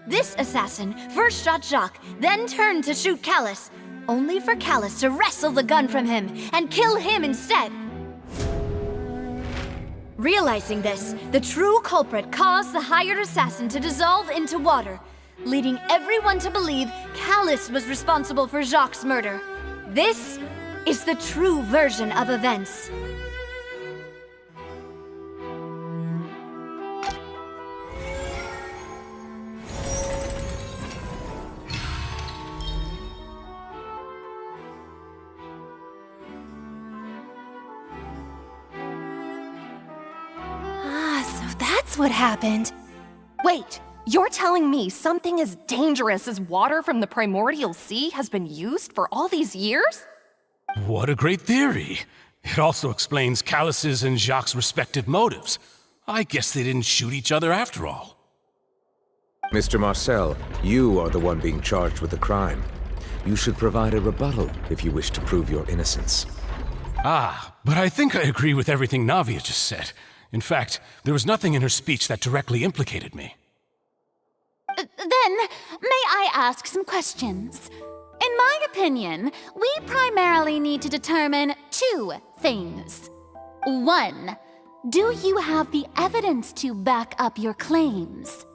This assassin first shot Jacques, then turned to shoot Callus, only for Callus to wrestle the gun from him and kill him instead. Realizing this, the true culprit caused the hired assassin to dissolve into water, leading everyone to believe Callus was responsible for Jacques' murder. This is the true version of events. That's what happened. Wait, you're telling me something as dangerous as water from the primordial sea has been used for all these years? What a great theory. It also explains Callus's and Jacques' respective motives. I guess they didn't shoot each other after all. Mr. Marcel, you are the one being charged with the crime. You should provide a rebuttal if you wish to prove your innocence. Ah, but I think I agree with everything Navia just said. In fact, there was nothing in her speech that directly implicated me. Then, may I ask some questions? In my opinion, we primarily need to determine two things. One, do you have the evidence to back up your claims?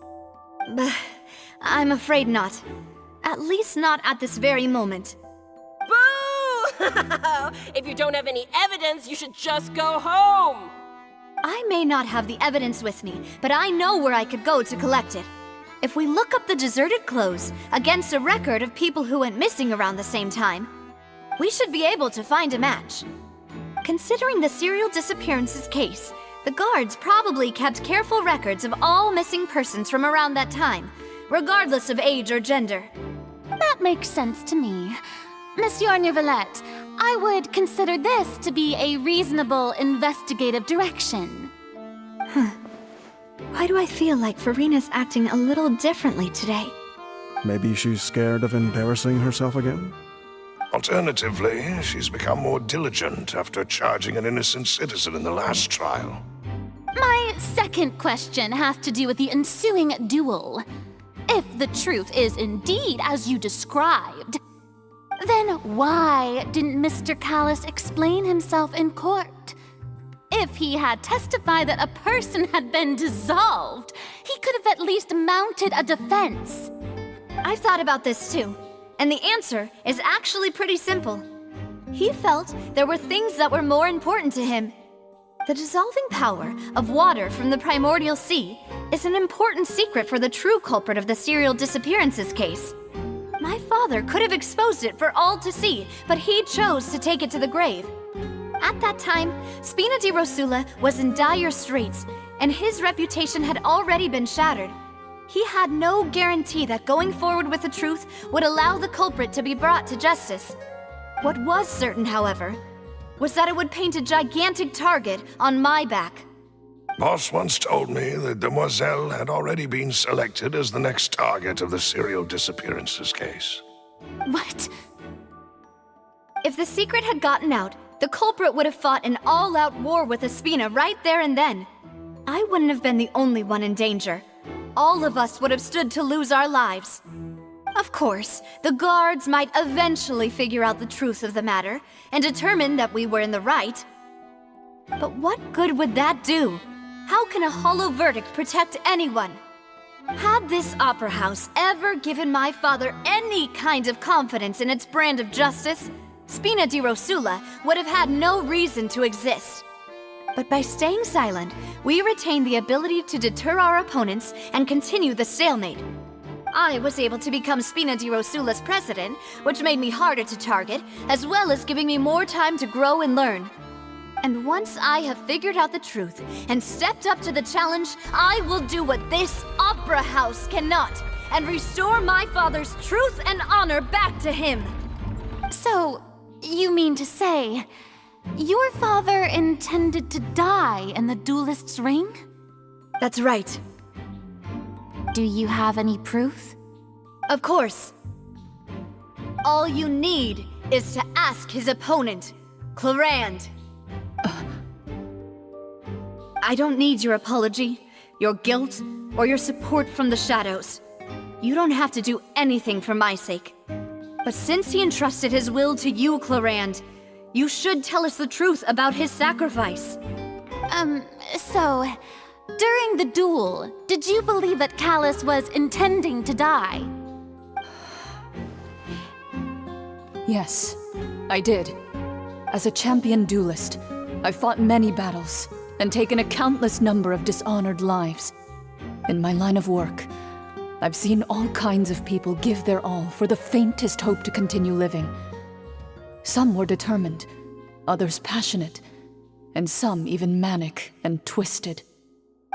I'm afraid not. At least not at this very moment. Boo! If you don't have any evidence, you should just go home! I may not have the evidence with me, but I know where I could go to collect it. If we look up the deserted clothes against a record of people who went missing around the same time, we should be able to find a match. Considering the serial disappearances case, the guards probably kept careful records of all missing persons from around that time, regardless of age or gender. That makes sense to me. Monsieur Neuvillette, I would consider this to be a reasonable investigative direction. Why do I feel like Farina's acting a little differently today? Maybe she's scared of embarrassing herself again? Alternatively, she's become more diligent after charging an innocent citizen in the last trial. My second question has to do with the ensuing duel. If the truth is indeed as you described, then why didn't Mr. Callus explain himself in court? If he had testified that a person had been dissolved, he could have at least mounted a defense. I've thought about this too, and the answer is actually pretty simple. He felt there were things that were more important to him. The dissolving power of water from the primordial sea is an important secret for the true culprit of the serial disappearances case. My father could have exposed it for all to see, but he chose to take it to the grave. At that time, Spina di Rosula was in dire straits, and his reputation had already been shattered. He had no guarantee that going forward with the truth would allow the culprit to be brought to justice. What was certain, however, was that it would paint a gigantic target on my back. Boss once told me that Demoiselle had already been selected as the next target of the serial disappearances case. What? If the secret had gotten out, the culprit would have fought an all-out war with Espina right there and then. I wouldn't have been the only one in danger. all of us would have stood to lose our lives. Of course, the guards might eventually figure out the truth of the matter and determine that we were in the right. But what good would that do? How can a hollow verdict protect anyone? Had this opera house ever given my father any kind of confidence in its brand of justice, Spina di Rosula would have had no reason to exist. But by staying silent, we retain the ability to deter our opponents and continue the stalemate. I was able to become Spina di Rosula's president, which made me harder to target, as well as giving me more time to grow and learn. And once I have figured out the truth and stepped up to the challenge, I will do what this opera house cannot, and restore my father's truth and honor back to him. So, you mean to say, your father intended to die in the duelist's ring? That's right. Do you have any proof? Of course. All you need is to ask his opponent, Clorinde. I don't need your apology, your guilt, or your support from the shadows. You don't have to do anything for my sake. But since he entrusted his will to you, Clorinde, you should tell us the truth about his sacrifice. So, during the duel, did you believe that Callus was intending to die? Yes, I did. As a champion duelist, I've fought many battles and taken a countless number of dishonored lives. In my line of work, I've seen all kinds of people give their all for the faintest hope to continue living. Some were determined, others passionate, and some even manic and twisted.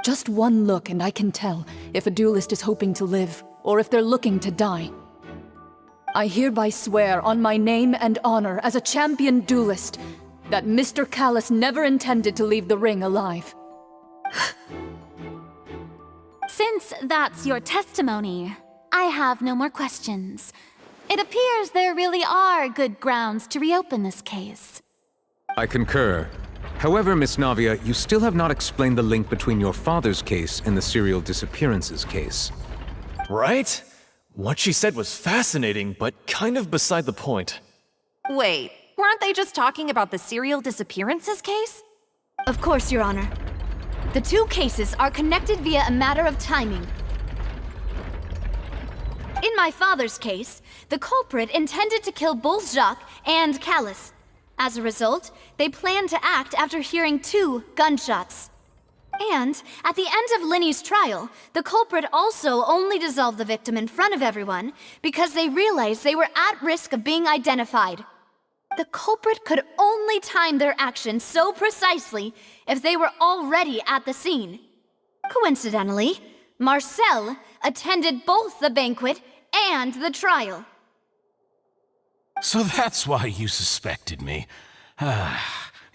Just one look and I can tell if a duelist is hoping to live or if they're looking to die. I hereby swear on my name and honor as a champion duelist that Mr. Callus never intended to leave the ring alive. Since that's your testimony, I have no more questions. It appears there really are good grounds to reopen this case. I concur. However, Miss Navia, you still have not explained the link between your father's case and the serial disappearances case. Right? What she said was fascinating, but kind of beside the point. Wait, weren't they just talking about the serial disappearances case? Of course, Your Honor. The two cases are connected via a matter of timing. In my father's case, the culprit intended to kill both Jacques and Callus. As a result, they planned to act after hearing 2 gunshots. And at the end of Linny's trial, the culprit also only dissolved the victim in front of everyone because they realized they were at risk of being identified. The culprit could only time their actions so precisely if they were already at the scene. Coincidentally, Marcel attended both the banquet and the trial. So that's why you suspected me.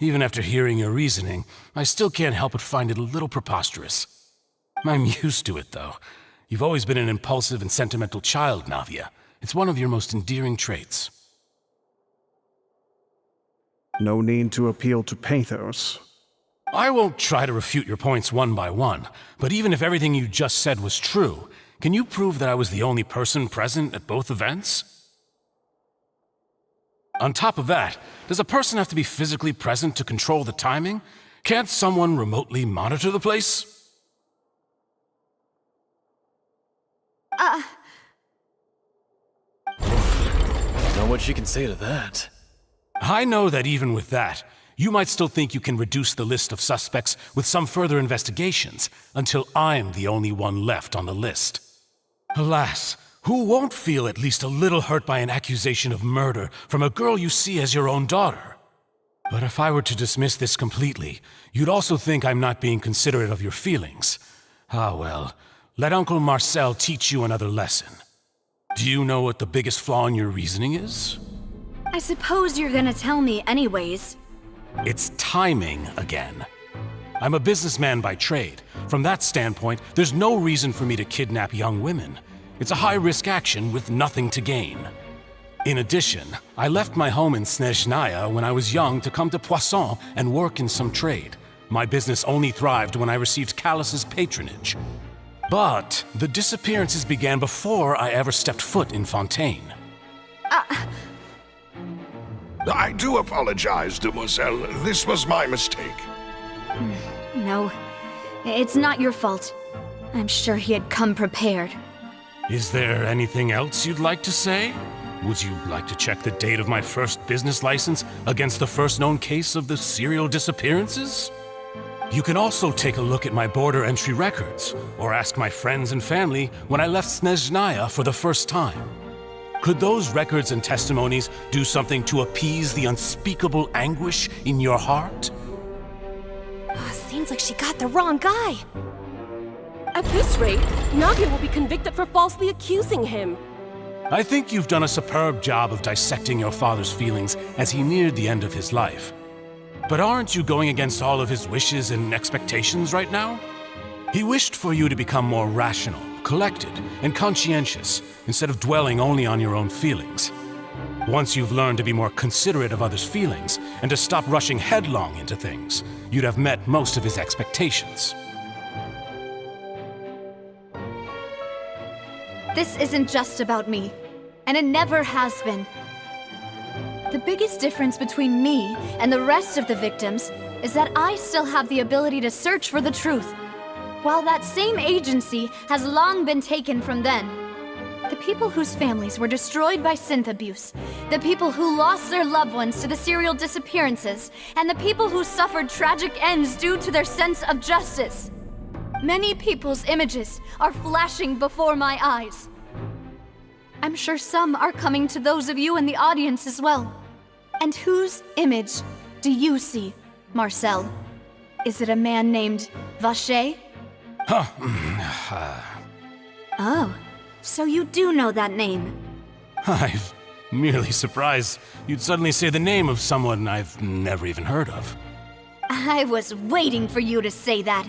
Even after hearing your reasoning, I still can't help but find it a little preposterous. I'm used to it, though. You've always been an impulsive and sentimental child, Navia. It's one of your most endearing traits. No need to appeal to pathos. I won't try to refute your points one by one, but even if everything you just said was true, can you prove that I was the only person present at both events? On top of that, does a person have to be physically present to control the timing? Can't someone remotely monitor the place? Don't know what she can say to that. I know that even with that, you might still think you can reduce the list of suspects with some further investigations until I'm the only one left on the list. Alas, who won't feel at least a little hurt by an accusation of murder from a girl you see as your own daughter? But if I were to dismiss this completely, you'd also think I'm not being considerate of your feelings. Ah well, let Uncle Marcel teach you another lesson. Do you know what the biggest flaw in your reasoning is? I suppose you're gonna tell me anyways. It's timing again. I'm a businessman by trade. From that standpoint, there's no reason for me to kidnap young women. It's a high-risk action with nothing to gain. In addition, I left my home in Snezhnaya when I was young to come to Poisson and work in some trade. My business only thrived when I received Callus's patronage. But the disappearances began before I ever stepped foot in Fontaine. I do apologize, demoiselle. This was my mistake. No, it's not your fault. I'm sure he had come prepared. Is there anything else you'd like to say? Would you like to check the date of my first business license against the first known case of the serial disappearances? You can also take a look at my border entry records, or ask my friends and family when I left Snezhnaya for the first time. Could those records and testimonies do something to appease the unspeakable anguish in your heart? Seems like she got the wrong guy. At this rate, Navia will be convicted for falsely accusing him. I think you've done a superb job of dissecting your father's feelings as he neared the end of his life. But aren't you going against all of his wishes and expectations right now? He wished for you to become more rational, collected, and conscientious, instead of dwelling only on your own feelings. Once you've learned to be more considerate of others' feelings, and to stop rushing headlong into things, you'd have met most of his expectations. This isn't just about me, and it never has been. The biggest difference between me and the rest of the victims is that I still have the ability to search for the truth, while that same agency has long been taken from them. The people whose families were destroyed by synth abuse, the people who lost their loved ones to the serial disappearances, and the people who suffered tragic ends due to their sense of justice. Many people's images are flashing before my eyes. I'm sure some are coming to those of you in the audience as well. And whose image do you see, Marcel? Is it a man named Vacher? Oh, so you do know that name. I'm merely surprised you'd suddenly say the name of someone I've never even heard of. I was waiting for you to say that.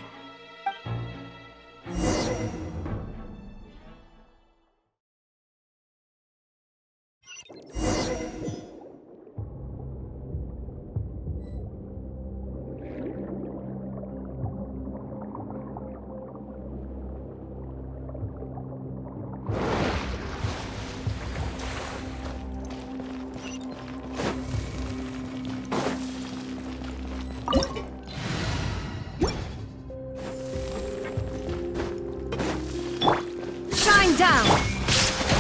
Shine down!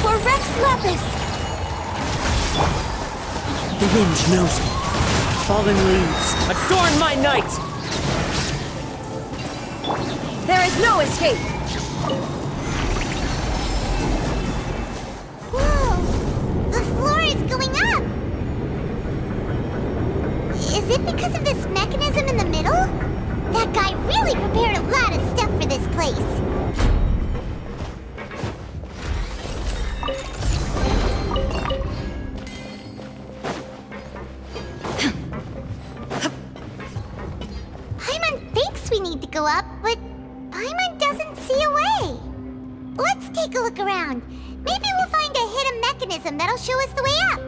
For Rex Lepus! The wind knows me. Fallen leaves, adorn my night! There is no escape! Whoa! The floor is going up! Is it because of this mechanism in the middle? That guy really prepared a lot of stuff for this place. Paimon thinks we need to go up, but Paimon doesn't see a way. Let's take a look around. Maybe we'll find a hidden mechanism that'll show us the way up.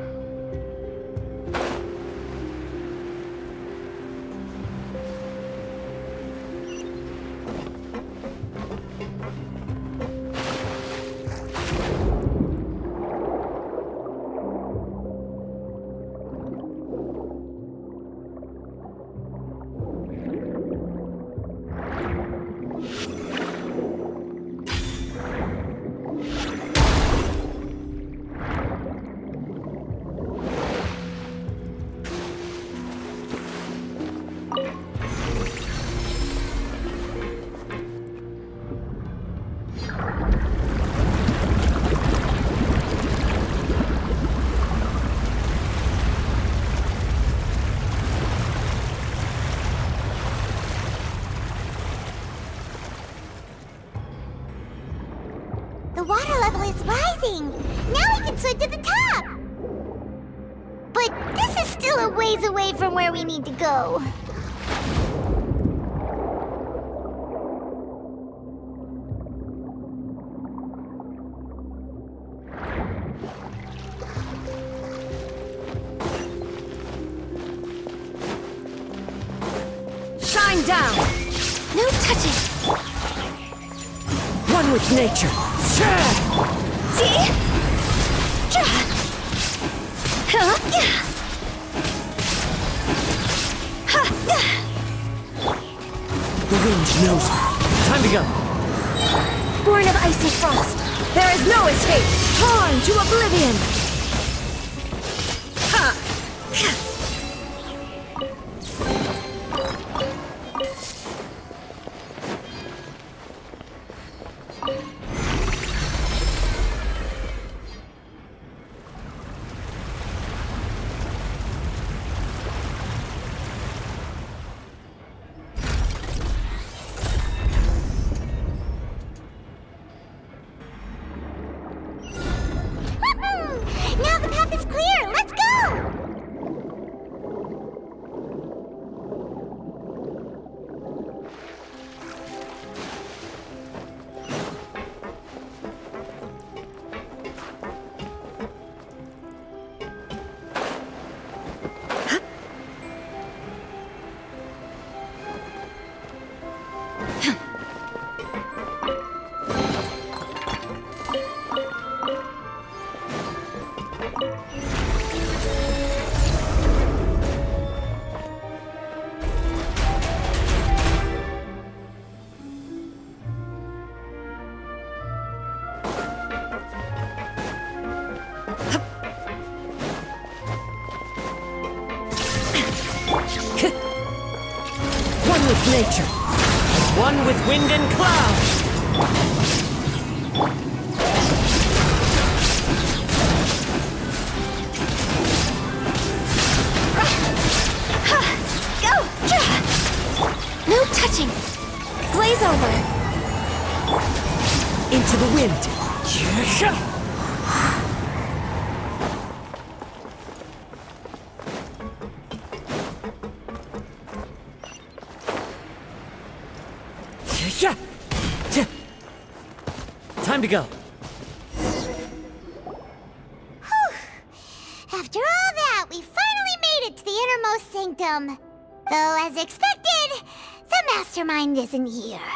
The water level is rising! Now we can swim to the top! But this is still a ways away from where we need to go. Shine down! No touching! One One with nature. The wind knows me. Time to go. Born of ice and frost, there is no escape. Torn to oblivion. Now the path is clear. Let's go. One with nature. One with wind and cloud. Go! No touching. Blaze over. Into the wind. Time to go. After all that, we finally made it to the innermost sanctum. Though, as expected, the mastermind isn't here.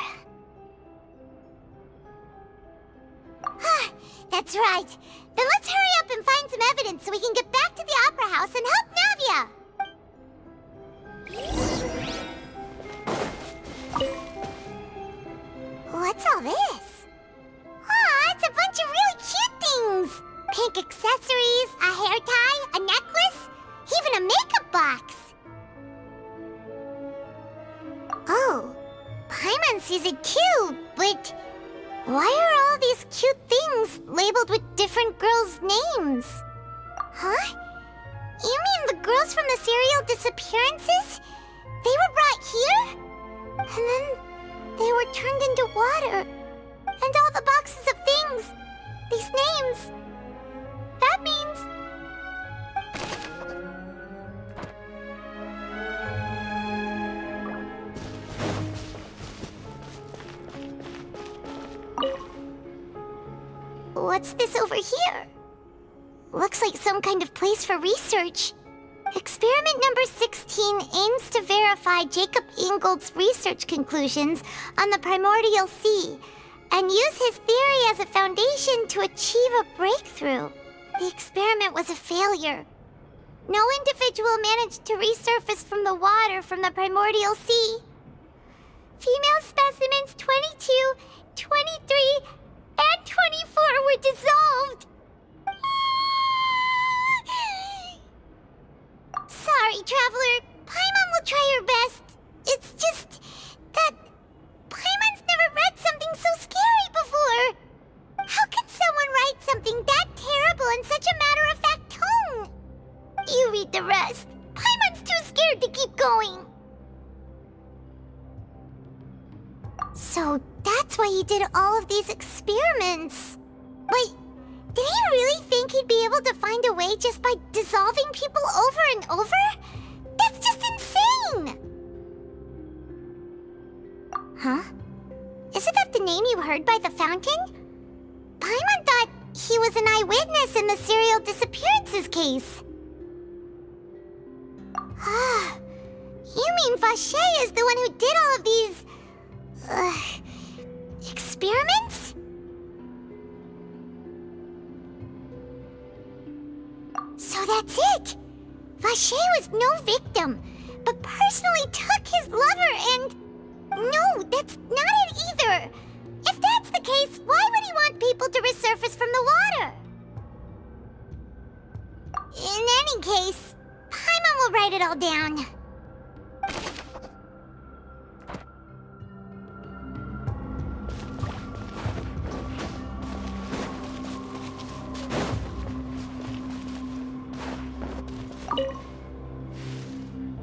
That's right. Then let's hurry up and find some evidence so we can get back to the Opera House and help Navia. What's all this? Aw, it's a bunch of really cute things. Pink accessories, a hair tie, a necklace, even a makeup box. Oh, Paimon sees it too, but why are all these cute things labeled with different girls' names? Huh? You mean the girls from the serial disappearances? They were brought here? And then they were turned into water. And all the boxes of things, these names, that means... What's this over here? Looks like some kind of place for research. Experiment number 16 aims to verify Jacob Ingold's research conclusions on the primordial sea and use his theory as a foundation to achieve a breakthrough. The experiment was a failure. No individual managed to resurface from the water from the primordial sea. Female specimens 22, 23, and 24 were dissolved. Sorry, Traveler. Paimon will try her best. It's just that Paimon's never read something so scary before. How can someone write something that terrible in such a matter-of-fact tone? You read the rest. Paimon's too scared to keep going. So that's why he did all of these experiments. Wait, did he really think he'd be able to find a way just by dissolving people over and over? That's just insane! Huh? Isn't that the name you heard by the fountain? Paimon thought he was an eyewitness in the serial disappearances case. Ah, you mean Vacher is the one who did all of these... experiments? That's it! Vacher was no victim, but personally took his lover and... No, that's not it either! If that's the case, why would he want people to resurface from the water? In any case, Paimon will write it all down.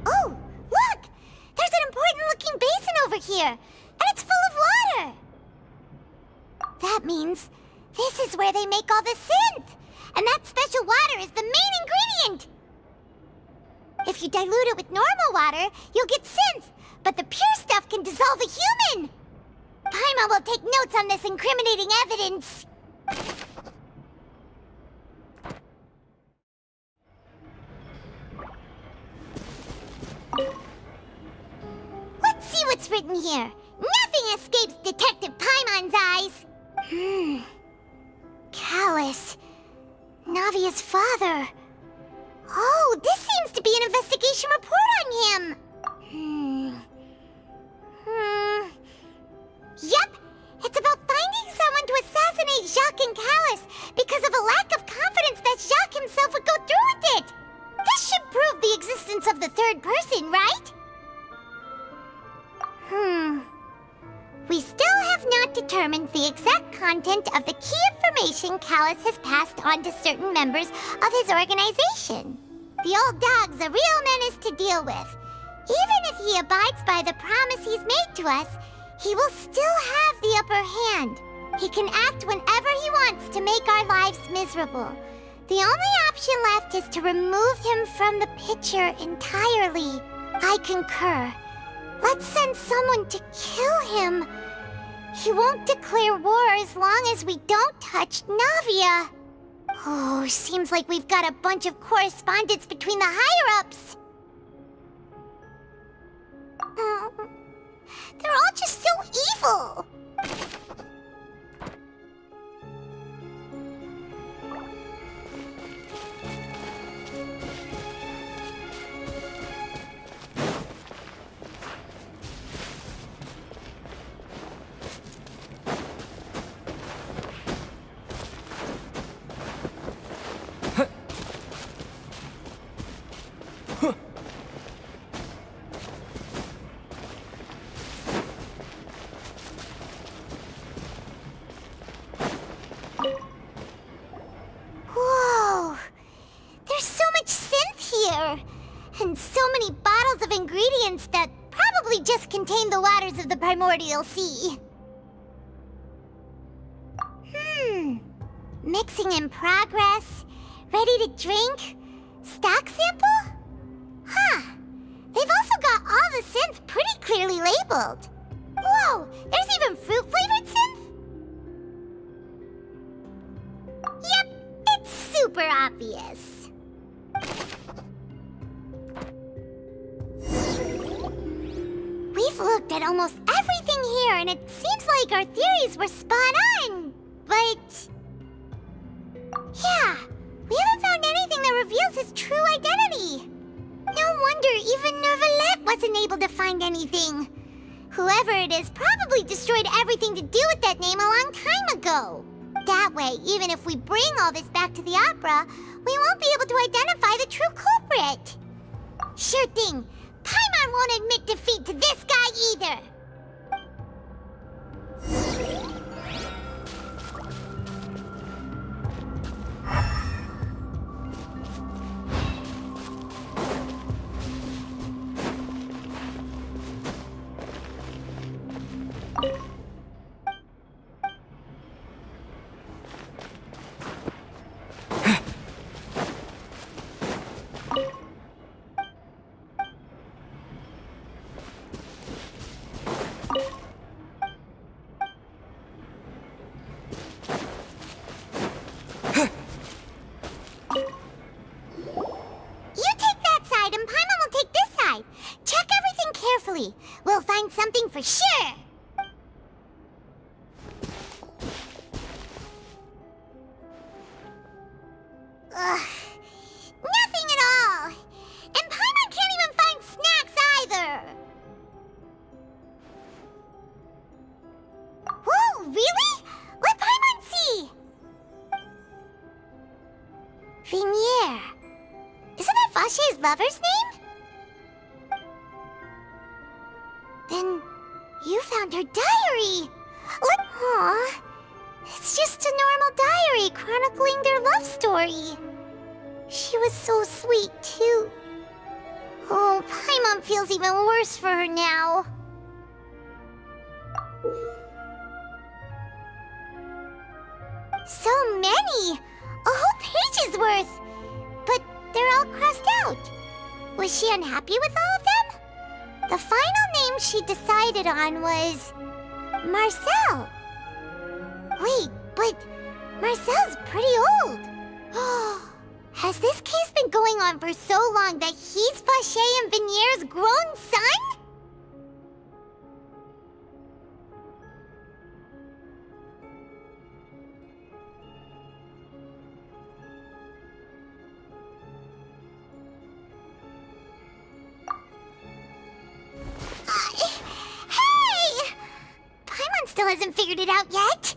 Oh, look! There's an important-looking basin over here, and it's full of water! That means this is where they make all the synth! And that special water is the main ingredient! If you dilute it with normal water, you'll get synth, but the pure stuff can dissolve a human! Paimon will take notes on this incriminating evidence. Let's see what's written here. Nothing escapes Detective Paimon's eyes. Callus. Navia's father. Oh, this seems to be an investigation report on him. Yep, it's about finding someone to assassinate Jacques and Callus because of a lack of confidence that Jacques himself would go through with it. This should prove the existence of the third person, right? We still have not determined the exact content of the key information Callus has passed on to certain members of his organization. The old dog's a real menace to deal with. Even if he abides by the promise he's made to us, he will still have the upper hand. He can act whenever he wants to make our lives miserable. The only option left is to remove him from the picture entirely. I concur. Let's send someone to kill him. He won't declare war as long as we don't touch Navia. Oh, seems like we've got a bunch of correspondence between the higher-ups. They're all just so evil. Whoa! There's so much synth here! And so many bottles of ingredients that probably just contain the waters of the Primordial Sea. Mixing in progress. Ready to drink? Stock sample? Huh. They've also got all the synth pretty clearly labeled. Whoa! There's even fruit-flavored synth? Yep, it's super obvious. We've looked at almost everything here, and it seems like our theories were spot on. But... yeah, we haven't found anything that reveals his true identity. No wonder even Neuvillette wasn't able to find anything. Whoever it is probably destroyed everything to do with that name a long time ago. That way, even if we bring all this back to the opera, we won't be able to identify the true culprit. Sure thing. Paimon won't admit defeat to this guy either. We'll find something for sure. Ugh. lover's name? Then you found her diary. Look, aw. It's just a normal diary chronicling their love story. She was so sweet, too. Oh, Paimon feels even worse for her now. So many! A whole page's worth! But they're all crossed out. Was she unhappy with all of them? The final name she decided on was... Marcel. Wait, but Marcel's pretty old. Has this case been going on for so long that he's Vacher and Vinier's grown son? Hey! Paimon still hasn't figured it out yet.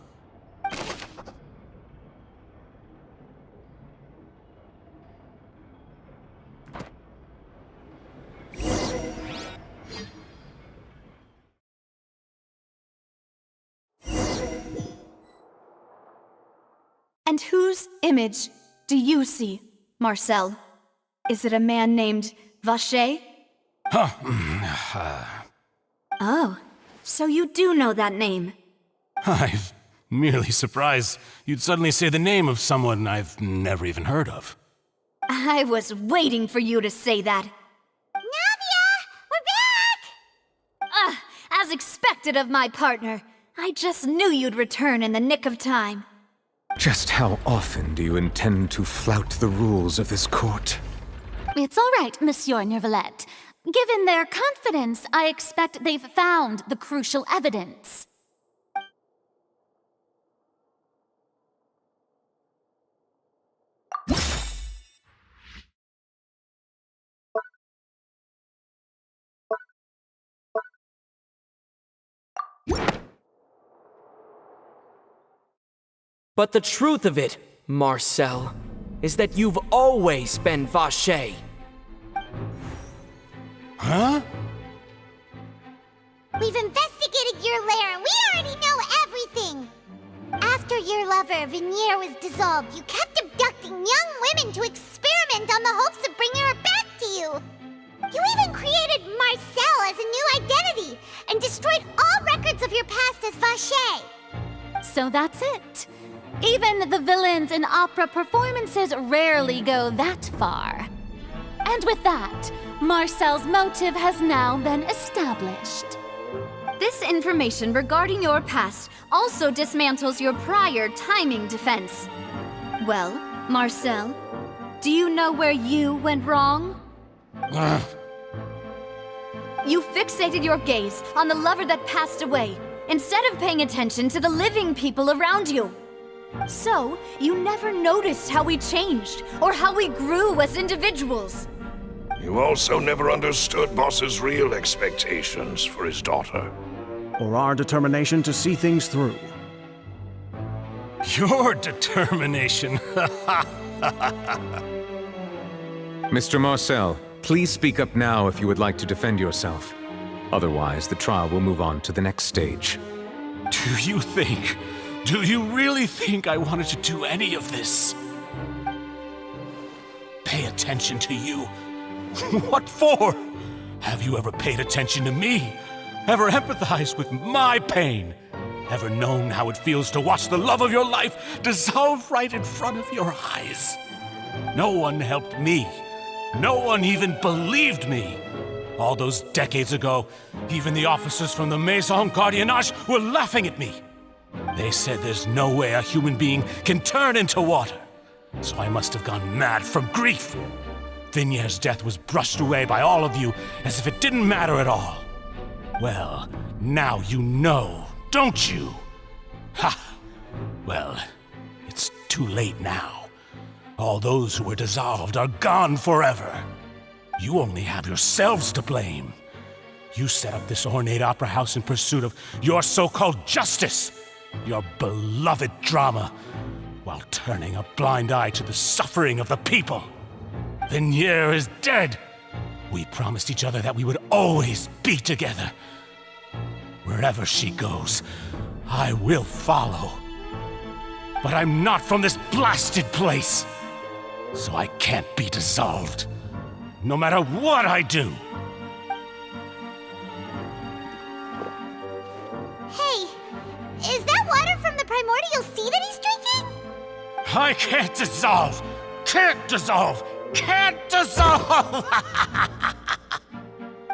And whose image do you see, Marcel? Is it a man named Vacher? Oh, so you do know that name. I'm merely surprised you'd suddenly say the name of someone I've never even heard of. I was waiting for you to say that. Navia! We're back! As expected of my partner. I just knew you'd return in the nick of time. Just how often do you intend to flout the rules of this court? It's all right, Monsieur Neuvillette. Given their confidence, I expect they've found the crucial evidence. But the truth of it, Marcel, is that you've always been Vacher. Huh? We've investigated your lair and we already know everything! After your lover, Vinier, was dissolved, you kept abducting young women to experiment on the hopes of bringing her back to you! You even created Marcel as a new identity and destroyed all records of your past as Vacher! So that's it. Even the villains in opera performances rarely go that far. And with that, Marcel's motive has now been established. This information regarding your past also dismantles your prior timing defense. Well, Marcel, do you know where you went wrong? You fixated your gaze on the lover that passed away, instead of paying attention to the living people around you. So, you never noticed how we changed, or how we grew as individuals. You also never understood Boss's real expectations for his daughter. Or our determination to see things through. Your determination. Mr. Marcel, please speak up now if you would like to defend yourself. Otherwise, the trial will move on to the next stage. Do you really think I wanted to do any of this? Pay attention to you? What for? Have you ever paid attention to me? Ever empathized with my pain? Ever known how it feels to watch the love of your life dissolve right in front of your eyes? No one helped me. No one even believed me. All those decades ago, even the officers from the Maison Gardiennage were laughing at me. They said there's no way a human being can turn into water. So I must have gone mad from grief. Vinier's death was brushed away by all of you as if it didn't matter at all. Well, now you know, don't you? Ha! Well, it's too late now. All those who were dissolved are gone forever. You only have yourselves to blame. You set up this ornate opera house in pursuit of your so-called justice, your beloved drama, while turning a blind eye to the suffering of the people. Vinier is dead. We promised each other that we would always be together. Wherever she goes, I will follow. But I'm not from this blasted place, so I can't be dissolved, no matter what I do. Hey, is that water from the primordial sea that he's drinking? I can't dissolve! Can't dissolve! Can't dissolve!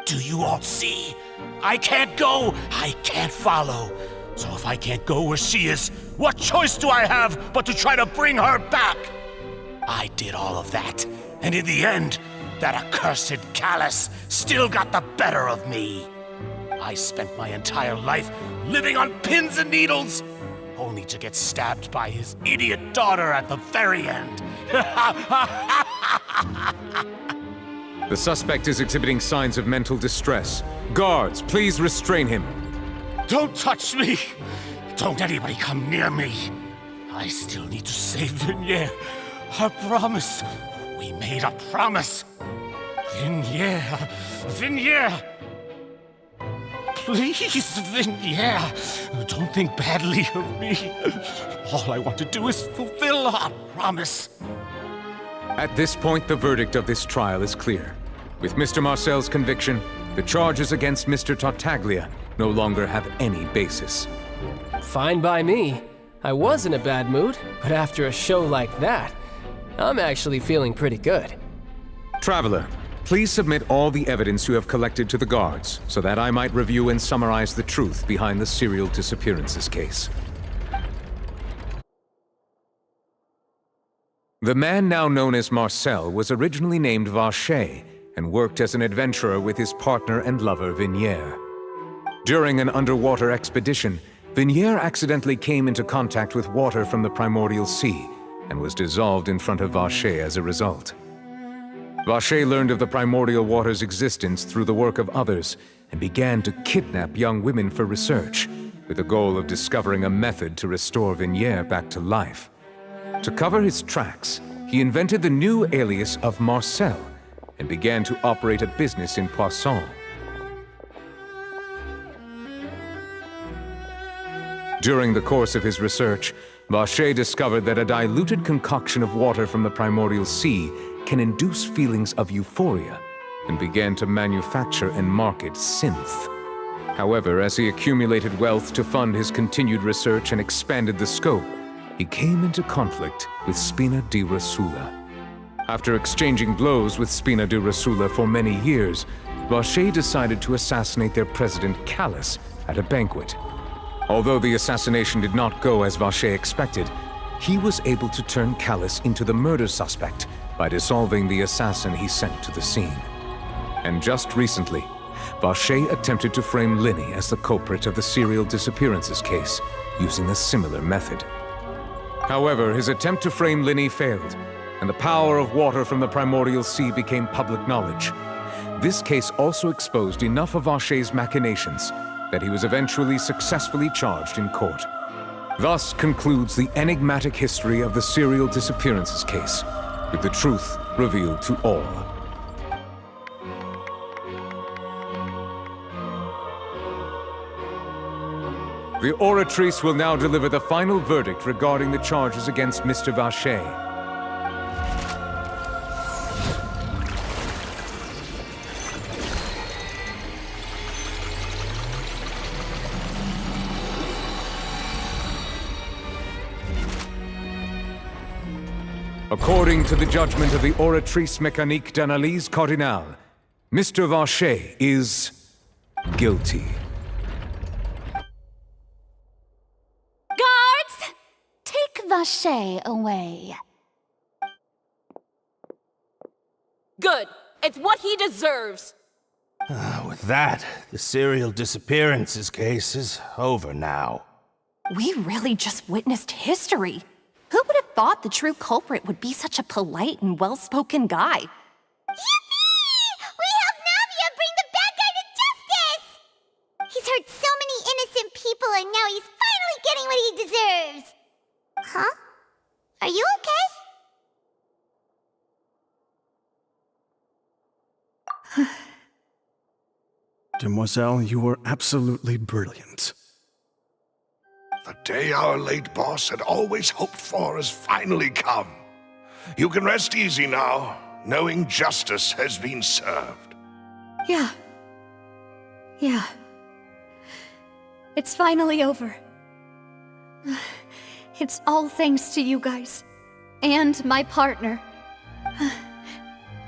Do you all see? I can't go, I can't follow. So if I can't go where she is, what choice do I have but to try to bring her back? I did all of that, and in the end, that accursed Callus still got the better of me. I spent my entire life living on pins and needles, only to get stabbed by his idiot daughter at the very end. The suspect is exhibiting signs of mental distress. Guards, please restrain him. Don't touch me! Don't anybody come near me! I still need to save Vignere. I promise. We made a promise. Vignere. Vignere! Please, Vignere. Don't think badly of me. All I want to do is fulfill our promise. At this point, the verdict of this trial is clear. With Mr. Marcel's conviction, the charges against Mr. Tartaglia no longer have any basis. Fine by me. I was in a bad mood, but after a show like that, I'm actually feeling pretty good. Traveler, please submit all the evidence you have collected to the guards, so that I might review and summarize the truth behind the serial disappearances case. The man now known as Marcel was originally named Vacher and worked as an adventurer with his partner and lover Vignere. During an underwater expedition, Vignere accidentally came into contact with water from the primordial sea and was dissolved in front of Vacher as a result. Vacher learned of the primordial water's existence through the work of others and began to kidnap young women for research, with the goal of discovering a method to restore Vignere back to life. To cover his tracks, he invented the new alias of Marcel and began to operate a business in Poisson. During the course of his research, Vacher discovered that a diluted concoction of water from the primordial sea can induce feelings of euphoria and began to manufacture and market synth. However, as he accumulated wealth to fund his continued research and expanded the scope, he came into conflict with Spina di Rosula. After exchanging blows with Spina di Rosula for many years, Vacher decided to assassinate their president Callus at a banquet. Although the assassination did not go as Vacher expected, he was able to turn Callus into the murder suspect by dissolving the assassin he sent to the scene. And just recently, Vacher attempted to frame Linny as the culprit of the serial disappearances case, using a similar method. However, his attempt to frame Linny failed, and the power of water from the primordial sea became public knowledge. This case also exposed enough of Vacher's machinations that he was eventually successfully charged in court. Thus concludes the enigmatic history of the serial disappearances case, with the truth revealed to all. The Oratrice will now deliver the final verdict regarding the charges against Mr. Vacher. According to the judgment of the Oratrice Mécanique d'Analyse Cardinale, Mr. Vacher is guilty. Guards! Take Vacher away. Good. It's what he deserves. With that, the serial disappearances case is over now. We really just witnessed history. Who would have thought the true culprit would be such a polite and well-spoken guy? Yippee! We helped Navia bring the bad guy to justice! He's hurt so many innocent people and now he's finally getting what he deserves! Huh? Are you okay? Demoiselle, you were absolutely brilliant. The day our late boss had always hoped for has finally come. You can rest easy now, knowing justice has been served. Yeah. Yeah. It's finally over. It's all thanks to you guys. And my partner.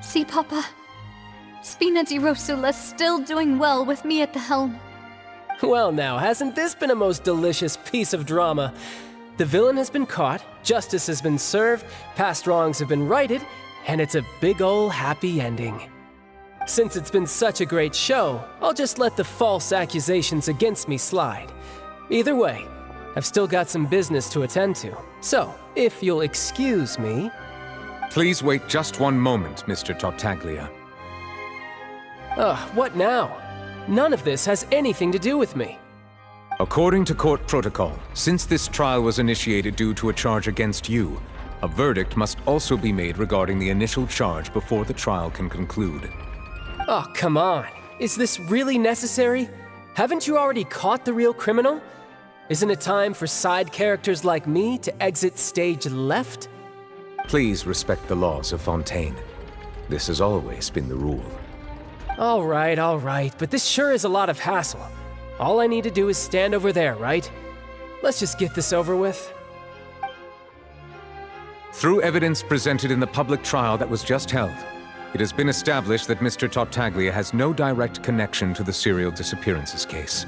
See, Papa? Spina di Rosula's still doing well with me at the helm. Well now, hasn't this been a most delicious piece of drama? The villain has been caught, justice has been served, past wrongs have been righted, and it's a big ol' happy ending. Since it's been such a great show, I'll just let the false accusations against me slide. Either way, I've still got some business to attend to. So, if you'll excuse me... Please wait just one moment, Mr. Tartaglia. What now? None of this has anything to do with me. According to court protocol, since this trial was initiated due to a charge against you, a verdict must also be made regarding the initial charge before the trial can conclude. Oh, come on. Is this really necessary? Haven't you already caught the real criminal? Isn't it time for side characters like me to exit stage left? Please respect the laws of Fontaine. This has always been the rule. All right, but this sure is a lot of hassle. All I need to do is stand over there, right? Let's just get this over with. Through evidence presented in the public trial that was just held, it has been established that Mr. Tartaglia has no direct connection to the serial disappearances case.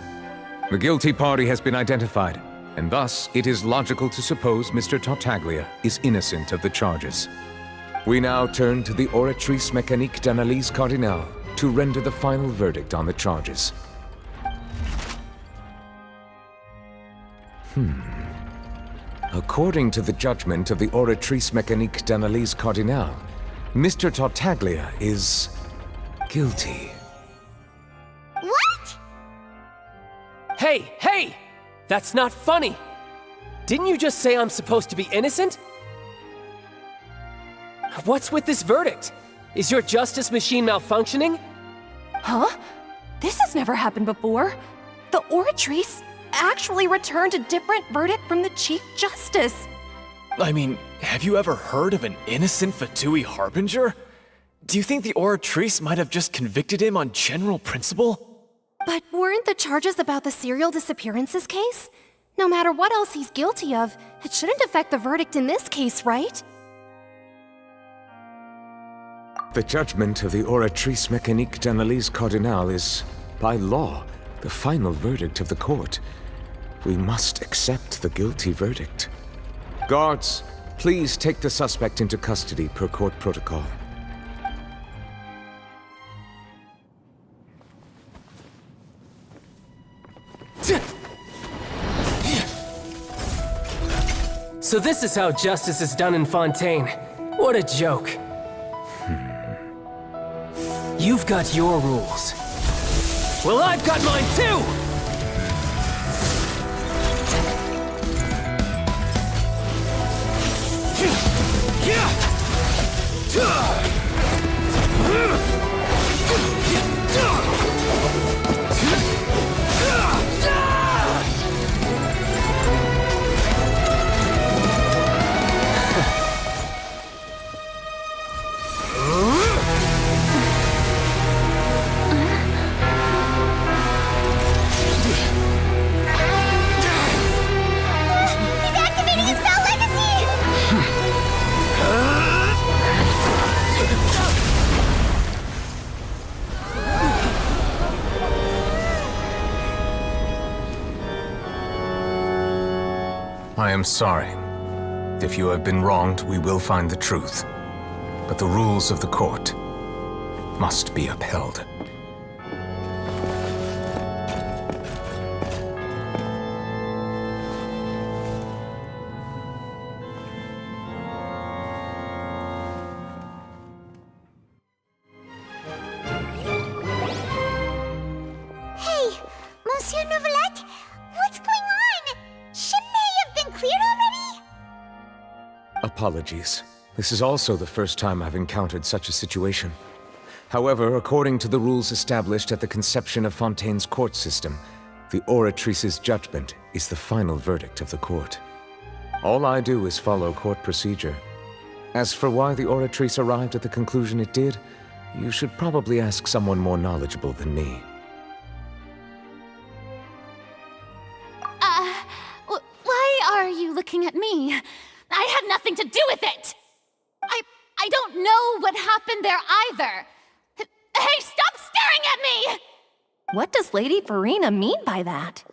The guilty party has been identified, and thus it is logical to suppose Mr. Tartaglia is innocent of the charges. We now turn to the Oratrice Mécanique d'Analyse Cardinale to render the final verdict on the charges. According to the judgment of the Oratrice Mécanique d'Analyse Cardinale, Mr. Tartaglia is guilty. What? Hey! That's not funny! Didn't you just say I'm supposed to be innocent? What's with this verdict? Is your justice machine malfunctioning? Huh? This has never happened before. The Oratrice actually returned a different verdict from the Chief Justice. I mean, have you ever heard of an innocent Fatui Harbinger? Do you think the Oratrice might have just convicted him on general principle? But weren't the charges about the serial disappearances case? No matter what else he's guilty of, it shouldn't affect the verdict in this case, right? The judgment of the Oratrice Mécanique d'Analyse Cardinale is, by law, the final verdict of the court. We must accept the guilty verdict. Guards, please take the suspect into custody per court protocol. So this is how justice is done in Fontaine. What a joke. You've got your rules. Well, I've got mine too! I am sorry. If you have been wronged, we will find the truth. But the rules of the court must be upheld. Hey, Monsieur Neuvillette, what's going on? Shouldn't they have been cleared already? Apologies. This is also the first time I've encountered such a situation. However, according to the rules established at the conception of Fontaine's court system, the Oratrice's judgment is the final verdict of the court. All I do is follow court procedure. As for why the Oratrice arrived at the conclusion it did, you should probably ask someone more knowledgeable than me. Why are you looking at me? I had nothing to do with it! I don't know what happened there either! Hey, stop staring at me! What does Lady Verena mean by that?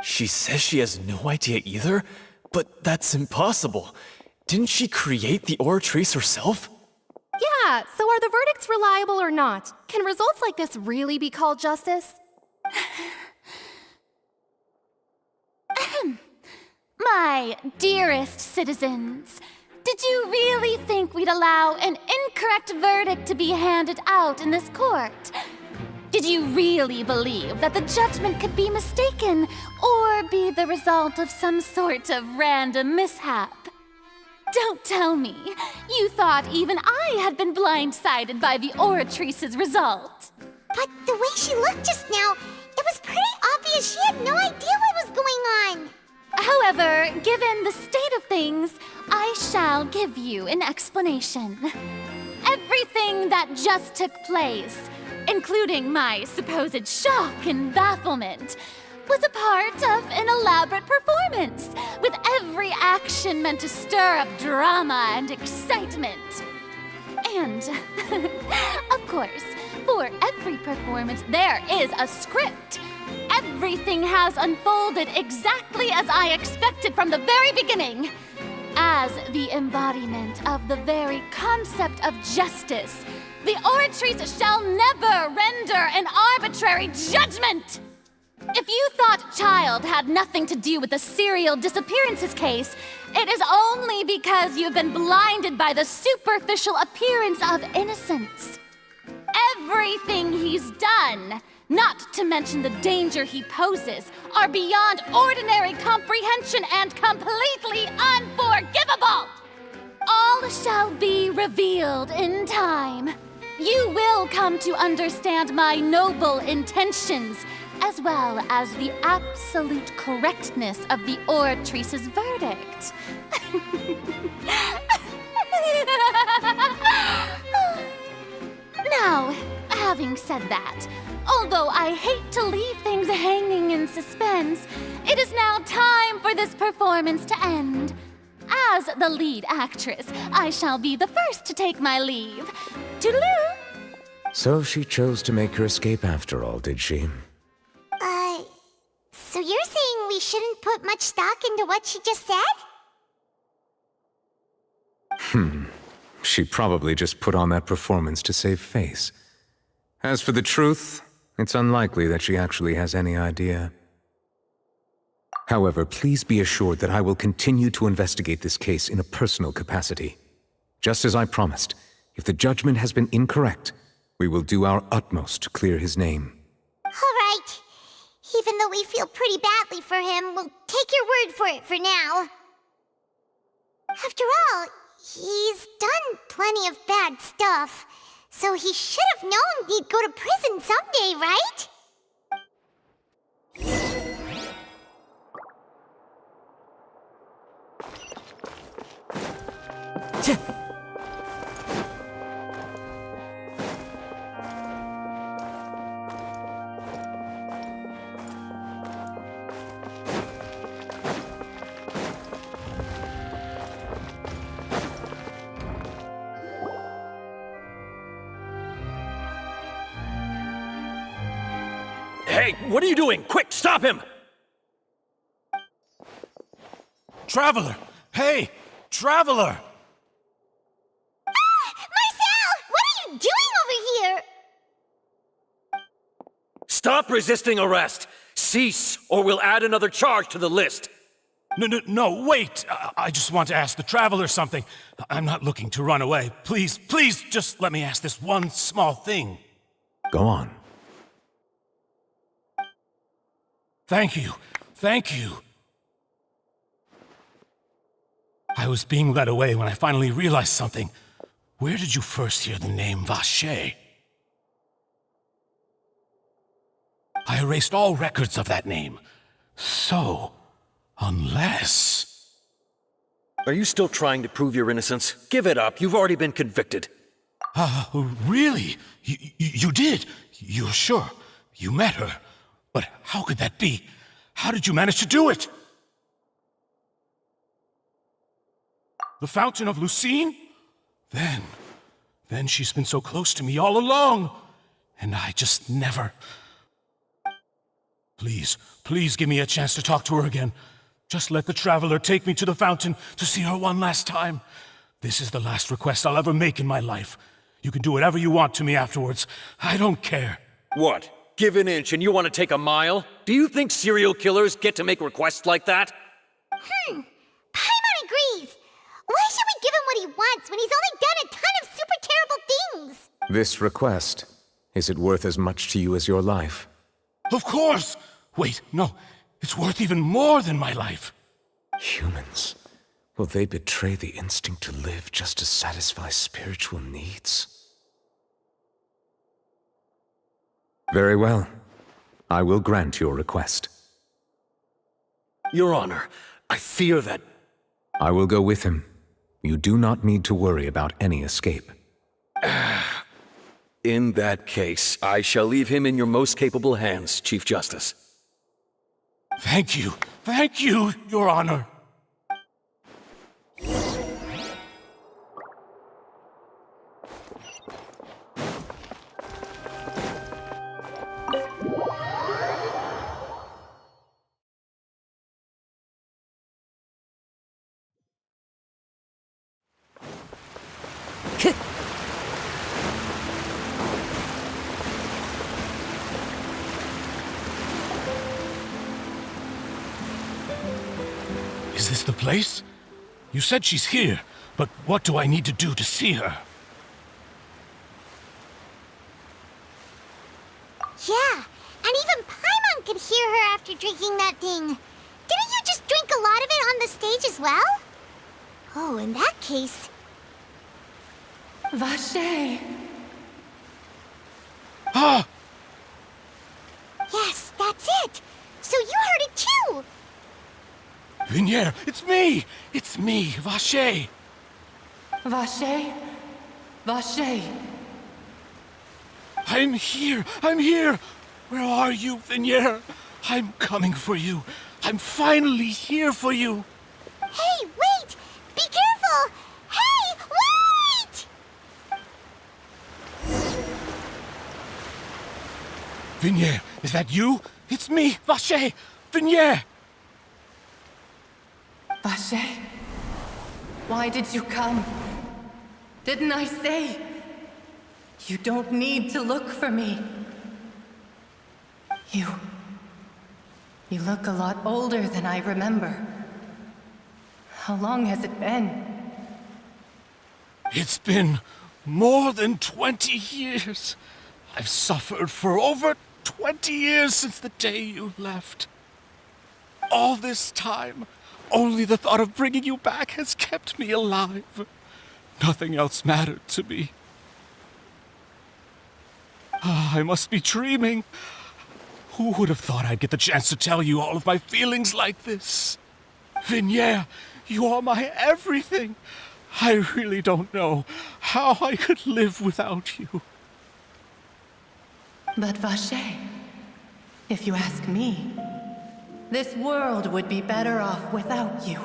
She says she has no idea either, but that's impossible. Didn't she create the Oratrice herself? Yeah, so are the verdicts reliable or not? Can results like this really be called justice? My dearest citizens, did you really think we'd allow an incorrect verdict to be handed out in this court? Did you really believe that the judgment could be mistaken or be the result of some sort of random mishap? Don't tell me you thought even I had been blindsided by the Oratrice's result. But the way she looked just now, it was pretty obvious she had no idea what was going on. However, given the state of things, I shall give you an explanation. Everything that just took place, including my supposed shock and bafflement, was a part of an elaborate performance, with every action meant to stir up drama and excitement. And, of course, for every performance, there is a script. Everything has unfolded exactly as I expected from the very beginning. As the embodiment of the very concept of justice, the Oratrice shall never render an arbitrary judgment! If you thought Child had nothing to do with the serial disappearances case, it is only because you've been blinded by the superficial appearance of innocence. Everything he's done, not to mention the danger he poses, are beyond ordinary comprehension and completely unforgivable! All shall be revealed in time. You will come to understand my noble intentions, as well as the absolute correctness of the Oratrice's verdict. Now, having said that, although I hate to leave things hanging in suspense, it is now time for this performance to end. As the lead actress, I shall be the first to take my leave. Toodaloo! So she chose to make her escape after all, did she? So you're saying we shouldn't put much stock into what she just said? She probably just put on that performance to save face. As for the truth, it's unlikely that she actually has any idea. However, please be assured that I will continue to investigate this case in a personal capacity. Just as I promised, if the judgment has been incorrect, we will do our utmost to clear his name. All right. Even though we feel pretty badly for him, we'll take your word for it for now. After all, he's done plenty of bad stuff, so he should have known he'd go to prison someday, right? Hey, what are you doing? Quick, stop him! Traveler! Hey! Traveler! Marcel! What are you doing over here? Stop resisting arrest! Cease, or we'll add another charge to the list. No, wait! I just want to ask the Traveler something. I'm not looking to run away. Please, just let me ask this one small thing. Go on. Thank you. I was being led away when I finally realized something. Where did you first hear the name Vacher? I erased all records of that name. So, unless... Are you still trying to prove your innocence? Give it up. You've already been convicted. Really? You did? You're sure? You met her? But how could that be? How did you manage to do it? The Fountain of Lucine? Then she's been so close to me all along. And I just never... Please give me a chance to talk to her again. Just let the Traveler take me to the fountain to see her one last time. This is the last request I'll ever make in my life. You can do whatever you want to me afterwards. I don't care. What? Give an inch and you want to take a mile? Do you think serial killers get to make requests like that? Paimon agrees. Why should we give him what he wants when he's only done a ton of super terrible things? This request, is it worth as much to you as your life? Of course! Wait, no. It's worth even more than my life. Humans. Will they betray the instinct to live just to satisfy spiritual needs? Very well. I will grant your request. Your Honor, I fear that... I will go with him. You do not need to worry about any escape. In that case, I shall leave him in your most capable hands, Chief Justice. Thank you, Your Honor. Is this the place? You said she's here, but what do I need to do to see her? Yeah, and even Paimon could hear her after drinking that thing. Didn't you just drink a lot of it on the stage as well? Oh, in that case... Vacher! Ah! Yes, that's it! So you heard it too! Vignere, it's me! It's me, Vacher! Vacher? Vacher! I'm here! Where are you, Vignere? I'm coming for you. I'm finally here for you. Hey, wait! Be careful! Hey, wait! Vignere, is that you? It's me, Vacher! Vignere! Vacher? Why did you come? Didn't I say? You don't need to look for me. You look a lot older than I remember. How long has it been? It's been more than 20 years. I've suffered for over 20 years since the day you left. All this time, only the thought of bringing you back has kept me alive. Nothing else mattered to me. I must be dreaming. Who would have thought I'd get the chance to tell you all of my feelings like this? Vignere, you are my everything. I really don't know how I could live without you. But Vacher, if you ask me, this world would be better off without you.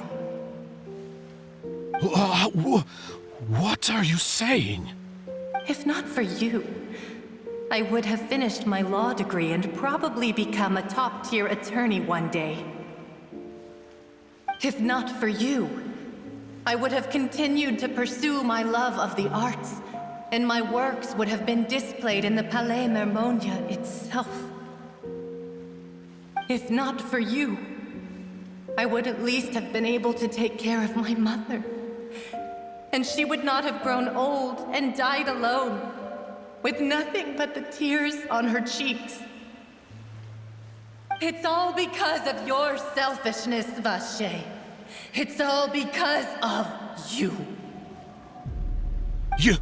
What are you saying? If not for you, I would have finished my law degree and probably become a top-tier attorney one day. If not for you, I would have continued to pursue my love of the arts, and my works would have been displayed in the Palais Mermonia itself. If not for you, I would at least have been able to take care of my mother. And she would not have grown old and died alone, with nothing but the tears on her cheeks. It's all because of your selfishness, Vacher. It's all because of you. You...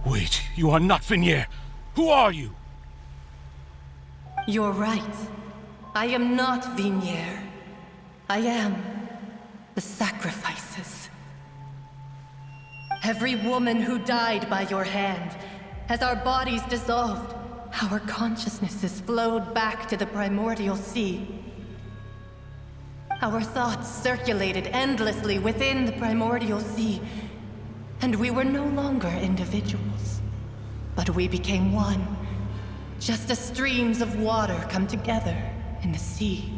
Wait, you are not Vignier. Who are you? You're right. I am not Vignier. I am the sacrifices. Every woman who died by your hand, as our bodies dissolved, our consciousnesses flowed back to the primordial sea. Our thoughts circulated endlessly within the primordial sea, and we were no longer individuals, but we became one, just as streams of water come together in the sea.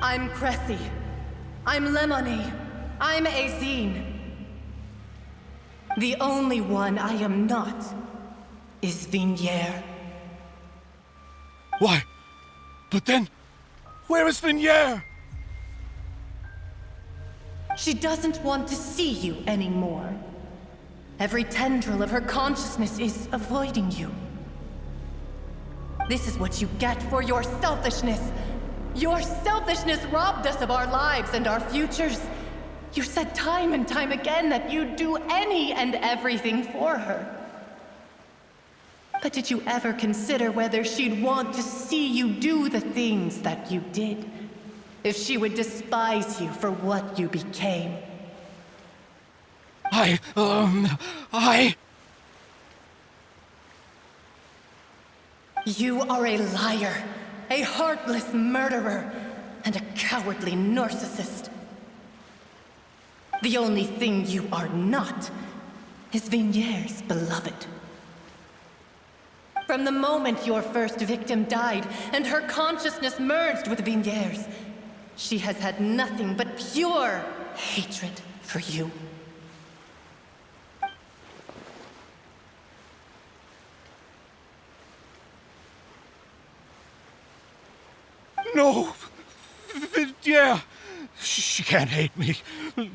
I'm Cressy. I'm Lemony. I'm Azine. The only one I am not is Vignier. Why? But then, where is Vignier? She doesn't want to see you anymore. Every tendril of her consciousness is avoiding you. This is what you get for your selfishness. Your selfishness robbed us of our lives and our futures. You said time and time again that you'd do any and everything for her. But did you ever consider whether she'd want to see you do the things that you did? If she would despise you for what you became? You are a liar, a heartless murderer, and a cowardly narcissist. The only thing you are not is Vignier's beloved. From the moment your first victim died and her consciousness merged with Vignier's, she has had nothing but pure hatred for you. No! Vignier! She can't hate me.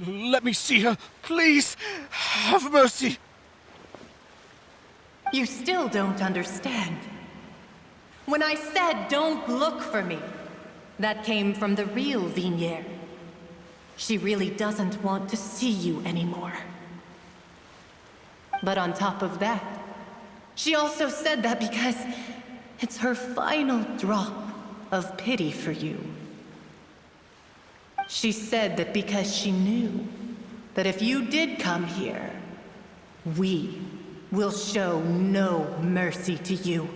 Let me see her, please. Have mercy. You still don't understand. When I said don't look for me, that came from the real Vignier. She really doesn't want to see you anymore. But on top of that, she also said that because it's her final drop of pity for you. She said that because she knew that if you did come here, we will show no mercy to you.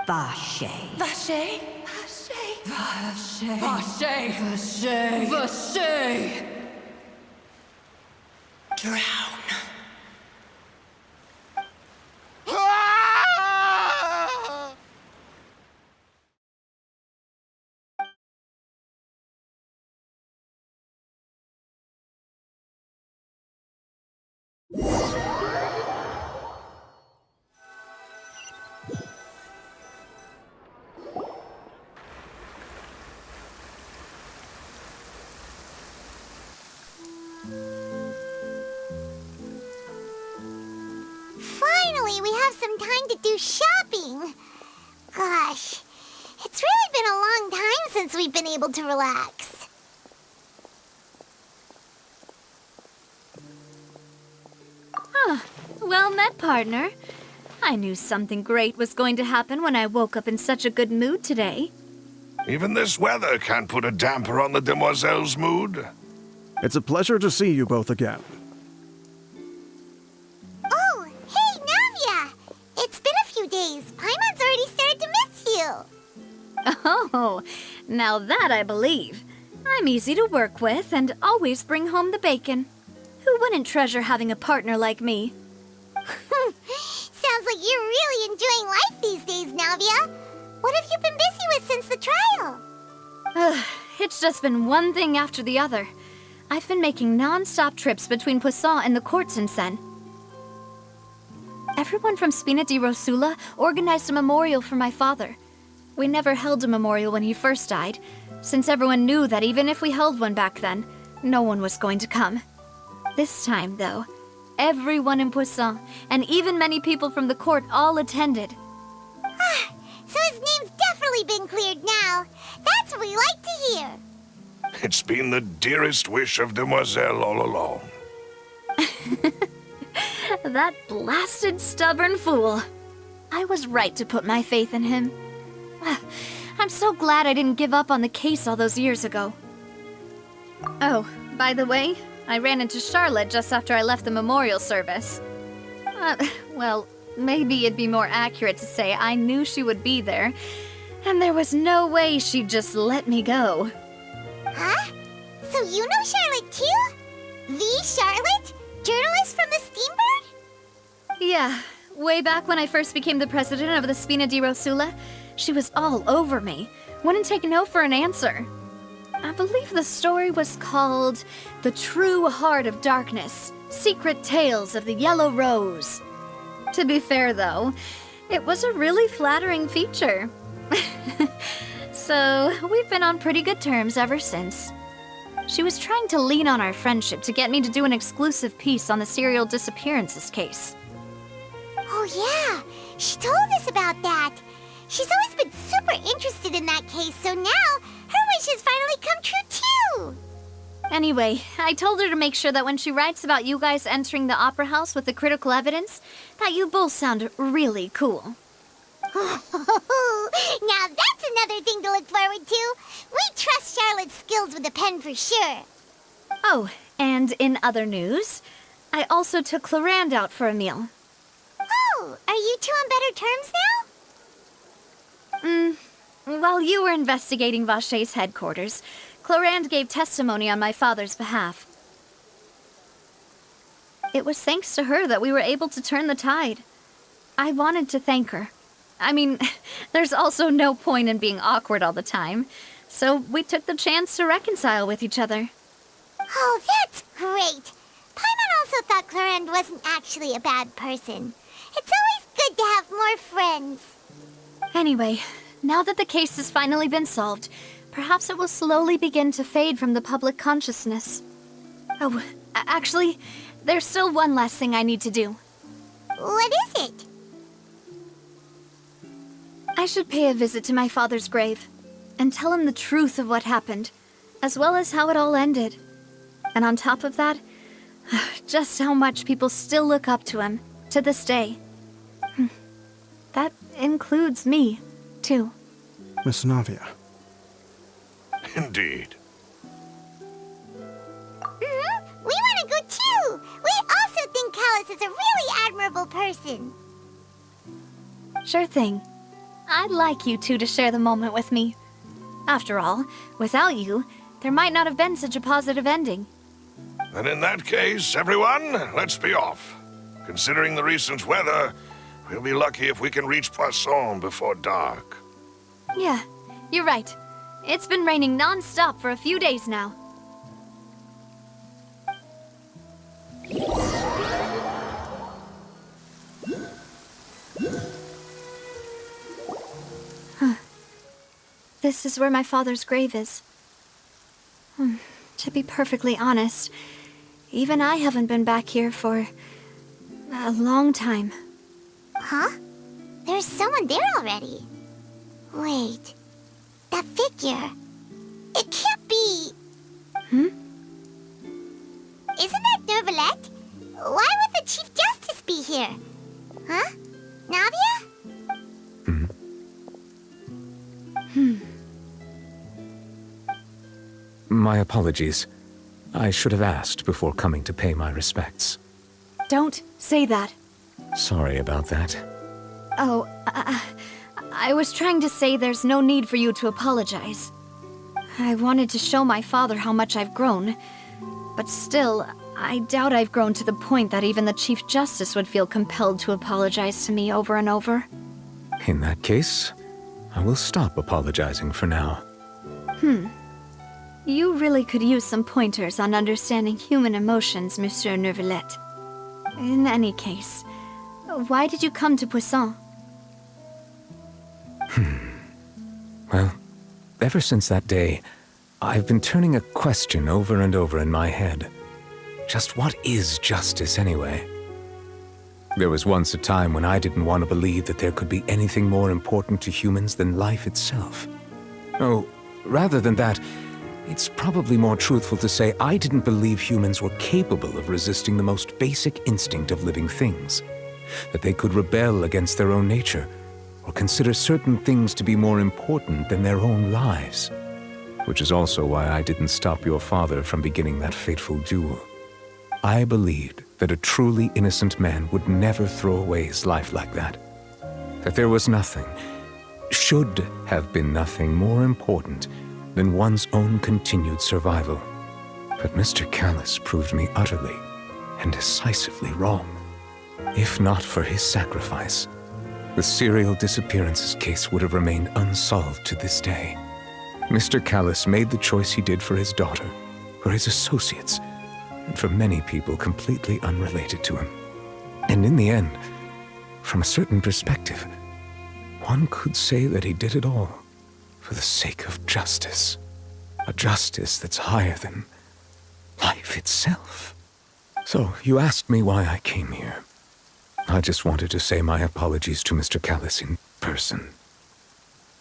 Vache. Vache? Vache? Vache. Vache. Vache. Vache. Drown. Finally, we have some time to do shopping. Gosh, it's really been a long time since we've been able to relax. Well met, partner. I knew something great was going to happen when I woke up in such a good mood today. Even this weather can't put a damper on the demoiselle's mood. It's a pleasure to see you both again. Oh, hey, Navia! It's been a few days. Paimon's already started to miss you. Oh, now that I believe. I'm easy to work with and always bring home the bacon. Who wouldn't treasure having a partner like me? Sounds like you're really enjoying life these days, Navia. What have you been busy with since the trial? It's just been one thing after the other. I've been making non-stop trips between Poisson and the courts in Seine. Everyone from Spina di Rosula organized a memorial for my father. We never held a memorial when he first died, since everyone knew that even if we held one back then, no one was going to come. This time, though, everyone in Poisson, and even many people from the court, all attended. So his name's definitely been cleared now. That's what we like to hear. It's been the dearest wish of Demoiselle all along. That blasted stubborn fool. I was right to put my faith in him. I'm so glad I didn't give up on the case all those years ago. Oh, by the way, I ran into Charlotte just after I left the memorial service. Well, maybe it'd be more accurate to say I knew she would be there, and there was no way she'd just let me go. Huh? So you know Charlotte too? The Charlotte? Journalist from the Steambird? Yeah, way back when I first became the president of the Spina di Rosula, she was all over me. Wouldn't take no for an answer. I believe the story was called The True Heart of Darkness, Secret Tales of the Yellow Rose. To be fair, though, it was a really flattering feature. So, we've been on pretty good terms ever since. She was trying to lean on our friendship to get me to do an exclusive piece on the serial disappearances case. Oh yeah, she told us about that. She's always been super interested in that case, so now her wish has finally come true too! Anyway, I told her to make sure that when she writes about you guys entering the opera house with the critical evidence, that you both sound really cool. Now that's another thing to look forward to. We trust Charlotte's skills with a pen for sure. Oh, and in other news, I also took Clorinde out for a meal. Oh, are you two on better terms now? While you were investigating Vaché's headquarters, Clorinde gave testimony on my father's behalf. It was thanks to her that we were able to turn the tide. I wanted to thank her. I mean, there's also no point in being awkward all the time, so we took the chance to reconcile with each other. Oh, that's great! Paimon also thought Clorinde wasn't actually a bad person. It's always good to have more friends. Anyway, now that the case has finally been solved, perhaps it will slowly begin to fade from the public consciousness. Oh, actually, there's still one last thing I need to do. What is it? I should pay a visit to my father's grave and tell him the truth of what happened, as well as how it all ended. And on top of that, just how much people still look up to him to this day. That includes me, too. Miss Navia. Indeed. We want to go too! We also think Callus is a really admirable person. Sure thing. I'd like you two to share the moment with me. After all, without you, there might not have been such a positive ending. And in that case, everyone, let's be off. Considering the recent weather, we'll be lucky if we can reach Poisson before dark. Yeah, you're right. It's been raining non-stop for a few days now. This is where my father's grave is. To be perfectly honest, even I haven't been back here for a long time. Huh? There's someone there already. Wait, that figure. It can't be. Isn't that Neuvillette? Why would the Chief Justice be here? Huh? Navia? My apologies. I should have asked before coming to pay my respects. Don't say that. Sorry about that. Oh, I was trying to say there's no need for you to apologize. I wanted to show my father how much I've grown, but still, I doubt I've grown to the point that even the Chief Justice would feel compelled to apologize to me over and over. In that case, I will stop apologizing for now. You really could use some pointers on understanding human emotions, Monsieur Neuvillette. In any case, why did you come to Poisson? Well, ever since that day, I've been turning a question over and over in my head. Just what is justice, anyway? There was once a time when I didn't want to believe that there could be anything more important to humans than life itself. Oh, rather than that, it's probably more truthful to say I didn't believe humans were capable of resisting the most basic instinct of living things. That they could rebel against their own nature, or consider certain things to be more important than their own lives. Which is also why I didn't stop your father from beginning that fateful duel. I believed that a truly innocent man would never throw away his life like that. That there was nothing, should have been nothing more important than one's own continued survival. But Mr. Callus proved me utterly and decisively wrong. If not for his sacrifice, the serial disappearances case would have remained unsolved to this day. Mr. Callus made the choice he did for his daughter, for his associates, and for many people completely unrelated to him. And in the end, from a certain perspective, one could say that he did it all for the sake of justice. A justice that's higher than life itself. So, you asked me why I came here. I just wanted to say my apologies to Mr. Callus in person.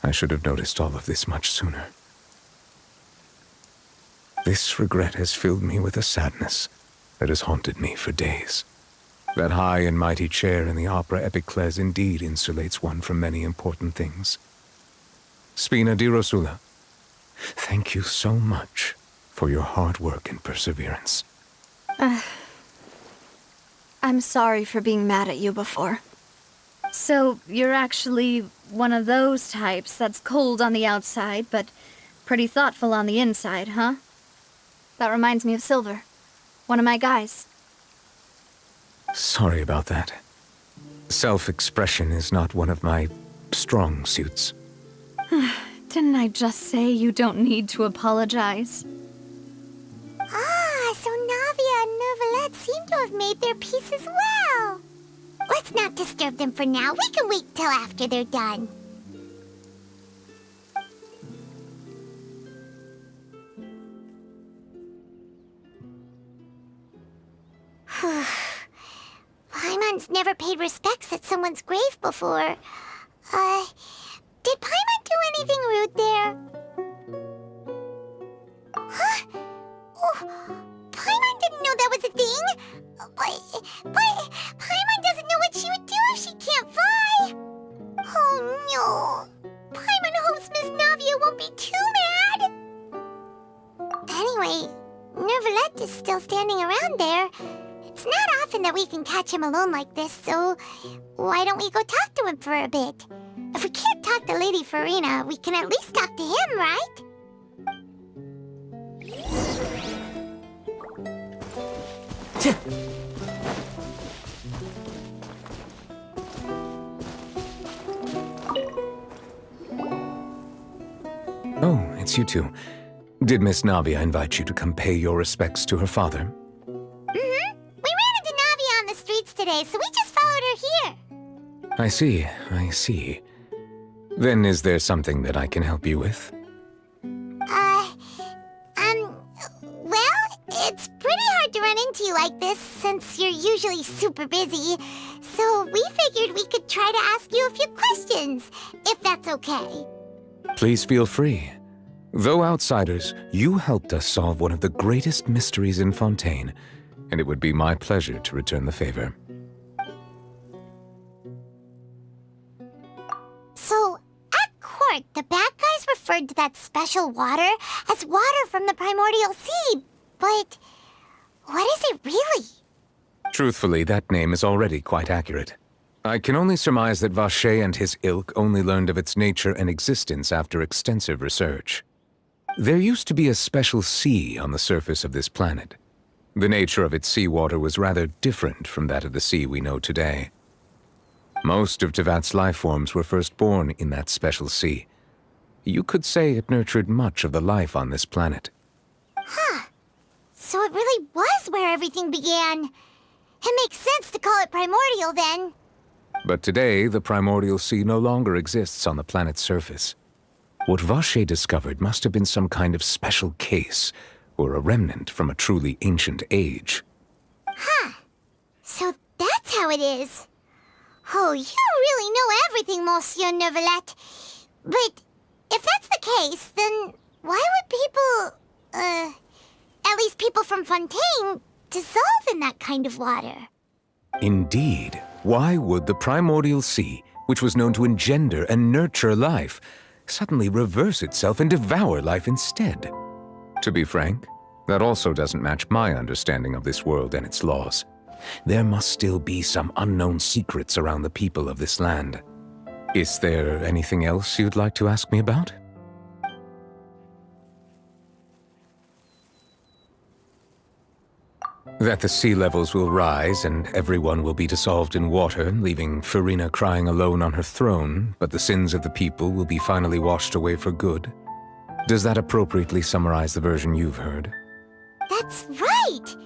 I should have noticed all of this much sooner. This regret has filled me with a sadness that has haunted me for days. That high and mighty chair in the Opera Epiclese indeed insulates one from many important things. Spina di Rosula, thank you so much for your hard work and perseverance. I'm sorry for being mad at you before. So, you're actually one of those types that's cold on the outside, but pretty thoughtful on the inside, huh? That reminds me of Silver, one of my guys. Sorry about that. Self-expression is not one of my strong suits. Didn't I just say you don't need to apologize? Ah, so Navia and Neuvillette seem to have made their peace as well. Let's not disturb them for now. We can wait till after they're done. Paimon's never paid respects at someone's grave before. Did Paimon do anything rude there? Huh? Oh, Paimon didn't know that was a thing. But Paimon doesn't know what she would do if she can't fly. Oh no. Paimon hopes Miss Navia won't be too mad. Anyway, Neuvillette is still standing around there. It's not often that we can catch him alone like this, so why don't we go talk to him for a bit? If we can't talk to Lady Furina, we can at least talk to him, right? Oh, it's you two. Did Miss Navia invite you to come pay your respects to her father? Mm-hmm. We ran into Navia on the streets today, so we just followed her here. I see. Then is there something that I can help you with? Well, it's pretty hard to run into you like this since you're usually super busy. So we figured we could try to ask you a few questions, if that's okay. Please feel free. Though outsiders, you helped us solve one of the greatest mysteries in Fontaine, and it would be my pleasure to return the favor. So, at court, the bad guys referred to that special water as water from the primordial sea, but what is it really? Truthfully, that name is already quite accurate. I can only surmise that Vacher and his ilk only learned of its nature and existence after extensive research. There used to be a special sea on the surface of this planet. The nature of its seawater was rather different from that of the sea we know today. Most of Tevat's life forms were first born in that special sea. You could say it nurtured much of the life on this planet. Huh. So it really was where everything began. It makes sense to call it primordial then. But today, the primordial sea no longer exists on the planet's surface. What Vacher discovered must have been some kind of special case, or a remnant from a truly ancient age. Huh. So that's how it is. Oh, you really know everything, Monsieur Neuvillette. But if that's the case, then why would people At least people from Fontaine dissolve in that kind of water. Indeed. Why would the primordial sea, which was known to engender and nurture life, suddenly reverse itself and devour life instead? To be frank, that also doesn't match my understanding of this world and its laws. There must still be some unknown secrets around the people of this land. Is there anything else you'd like to ask me about? That the sea levels will rise and everyone will be dissolved in water, leaving Farina crying alone on her throne, but the sins of the people will be finally washed away for good. Does that appropriately summarize the version you've heard? That's right!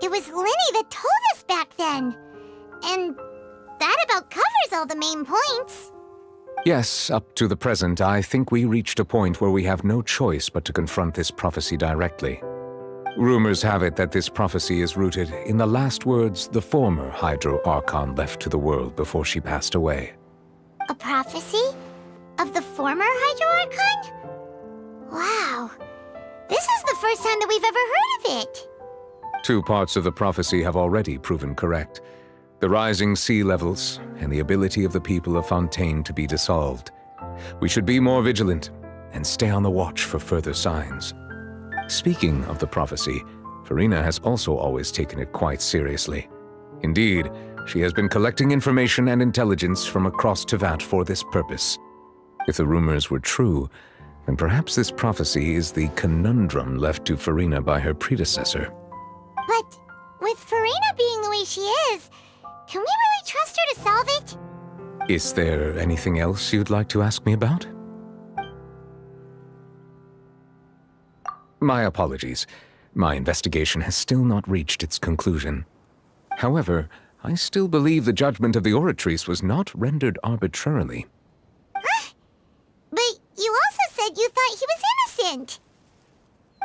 It was Linny that told us back then. And that about covers all the main points. Yes, up to the present, I think we reached a point where we have no choice but to confront this prophecy directly. Rumors have it that this prophecy is rooted in the last words the former Hydro Archon left to the world before she passed away. A prophecy? Of the former Hydro Archon? Wow. This is the first time that we've ever heard of it. 2 parts of the prophecy have already proven correct. The rising sea levels and the ability of the people of Fontaine to be dissolved. We should be more vigilant and stay on the watch for further signs. Speaking of the prophecy, Farina has also always taken it quite seriously. Indeed, she has been collecting information and intelligence from across Tevat for this purpose. If the rumors were true, then perhaps this prophecy is the conundrum left to Farina by her predecessor. But with Farina being the way she is, can we really trust her to solve it? Is there anything else you'd like to ask me about? My apologies. My investigation has still not reached its conclusion. However, I still believe the judgment of the Oratrice was not rendered arbitrarily. Huh? But you also said you thought he was innocent.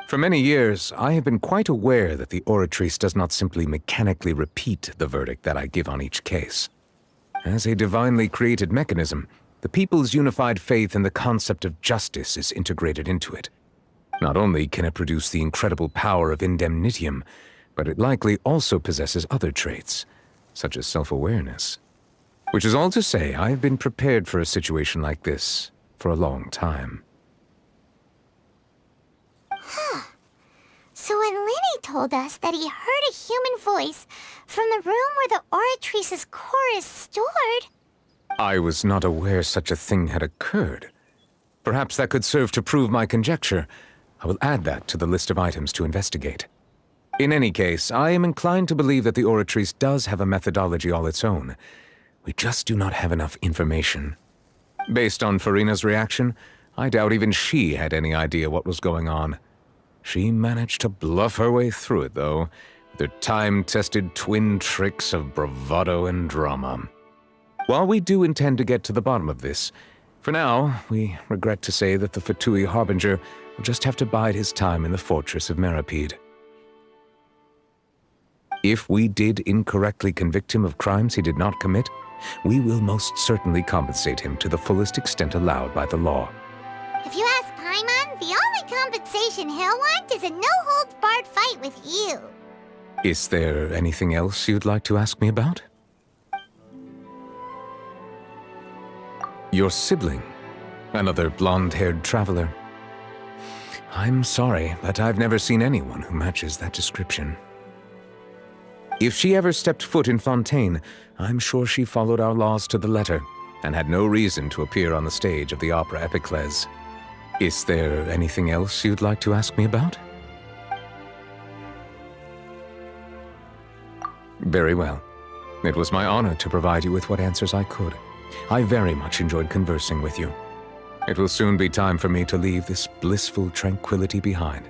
For many years, I have been quite aware that the Oratrice does not simply mechanically repeat the verdict that I give on each case. As a divinely created mechanism, the people's unified faith in the concept of justice is integrated into it. Not only can it produce the incredible power of indemnitium, but it likely also possesses other traits, such as self-awareness. Which is all to say, I have been prepared for a situation like this for a long time. Huh. So when Linny told us that he heard a human voice from the room where the Oratrice's core is stored... I was not aware such a thing had occurred. Perhaps that could serve to prove my conjecture. I will add that to the list of items to investigate. In any case, I am inclined to believe that the Oratrice does have a methodology all its own. We just do not have enough information. Based on Farina's reaction, I doubt even she had any idea what was going on. She managed to bluff her way through it, though, with her time-tested twin tricks of bravado and drama. While we do intend to get to the bottom of this, for now, we regret to say that the Fatui Harbinger will just have to bide his time in the fortress of Meripede. If we did incorrectly convict him of crimes he did not commit, we will most certainly compensate him to the fullest extent allowed by the law. If you ask Paimon, the only compensation he'll want is a no-holds-barred fight with you. Is there anything else you'd like to ask me about? Your sibling, another blonde-haired traveler. I'm sorry, but I've never seen anyone who matches that description. If she ever stepped foot in Fontaine, I'm sure she followed our laws to the letter, and had no reason to appear on the stage of the opera Epiclese. Is there anything else you'd like to ask me about? Very well. It was my honor to provide you with what answers I could. I very much enjoyed conversing with you. It will soon be time for me to leave this blissful tranquility behind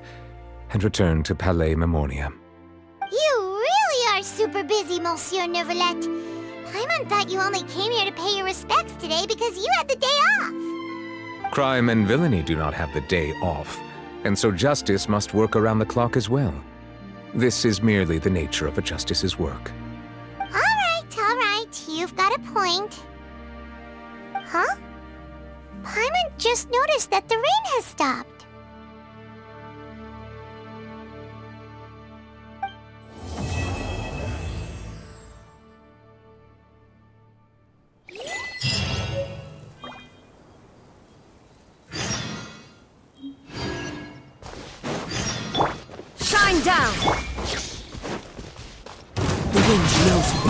and return to Palais Memornia. You really are super busy, Monsieur Neuvillette. Paimon thought you only came here to pay your respects today because you had the day off. Crime and villainy do not have the day off, and so justice must work around the clock as well. This is merely the nature of a justice's work. All right, you've got a point. Huh? Paimon just noticed that the rain has stopped. One down! The wind knows me.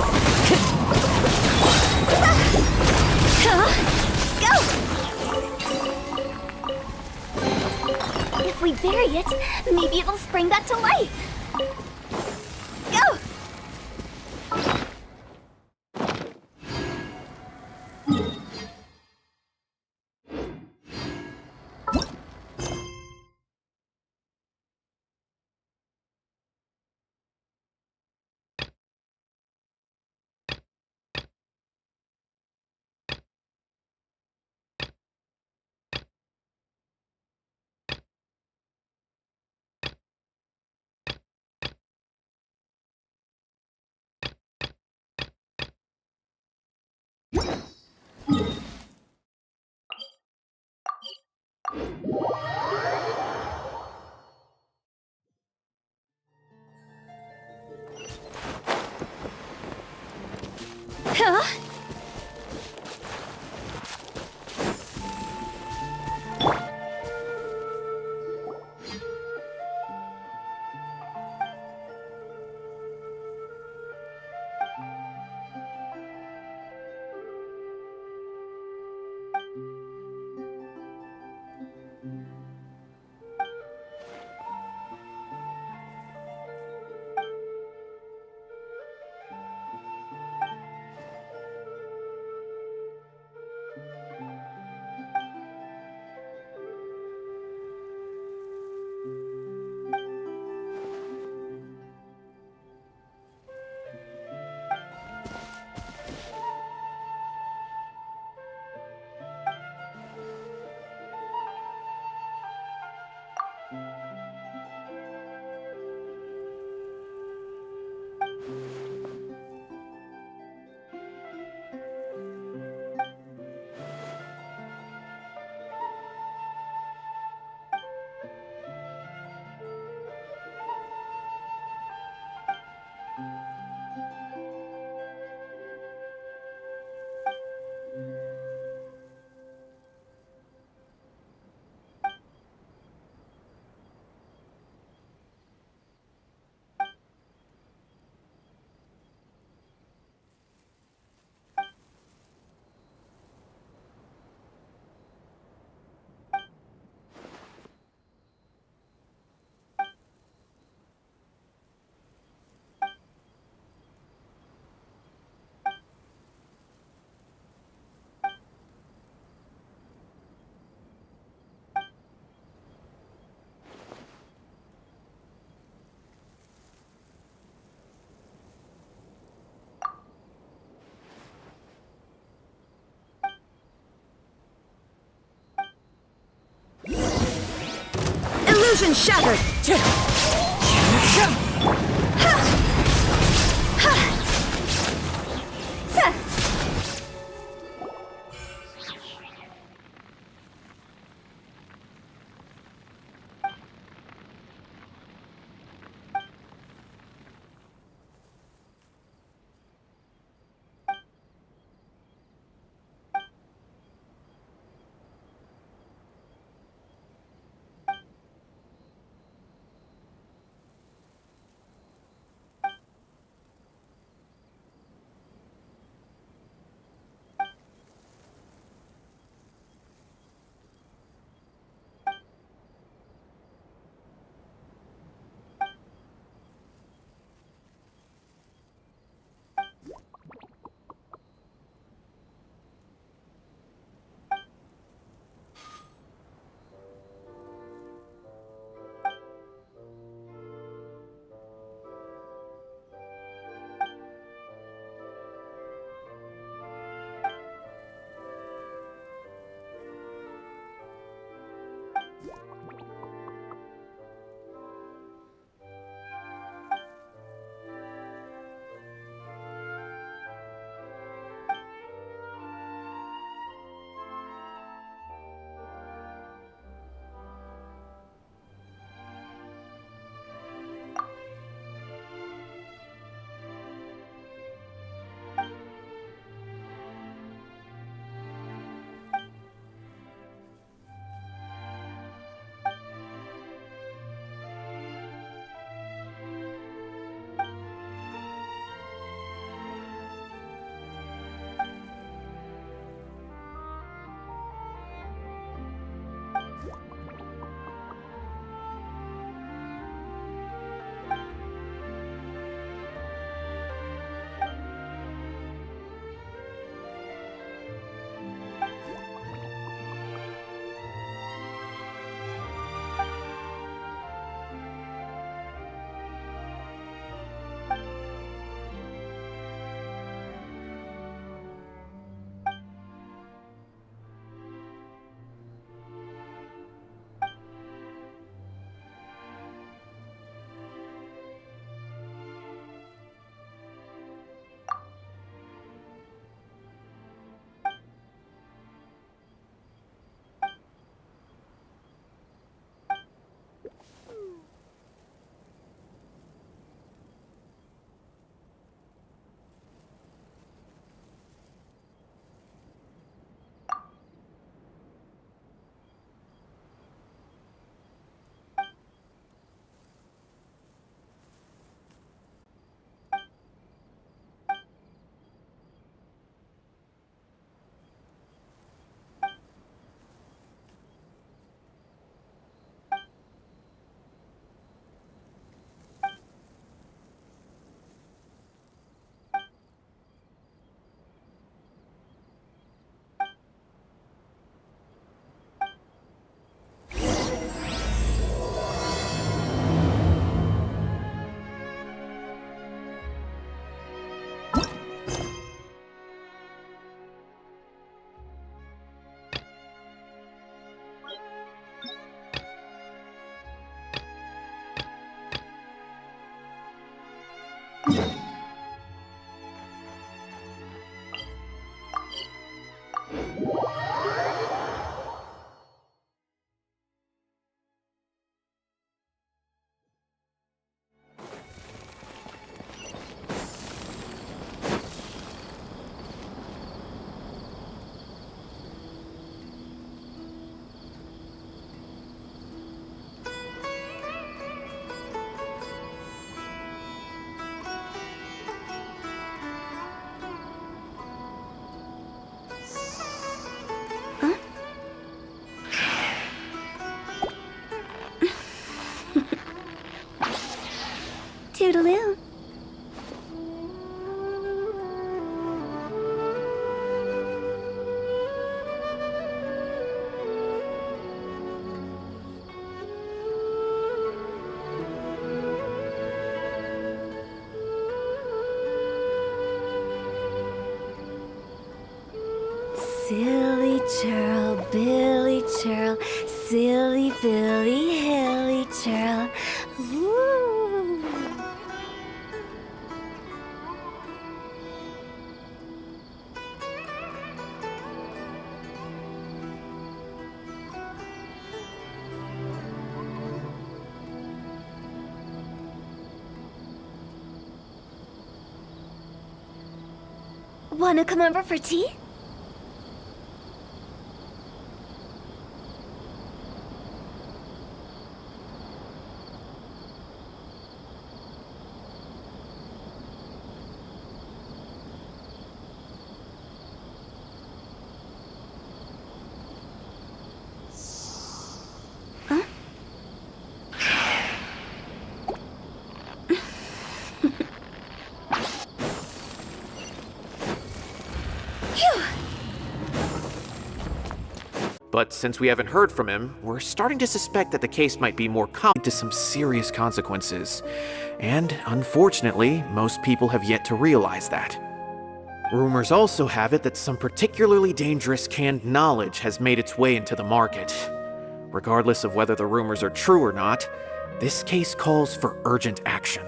Go! If we bury it, maybe it'll spring back to life. Go! Huh? Illusion shattered! Toodaloo. Silly churl, Billy churl, silly Billy, hilly churl. Ooh. Wanna come over for tea? But since we haven't heard from him, we're starting to suspect that the case might be more common to some serious consequences. And unfortunately, most people have yet to realize that. Rumors also have it that some particularly dangerous canned knowledge has made its way into the market. Regardless of whether the rumors are true or not, this case calls for urgent action.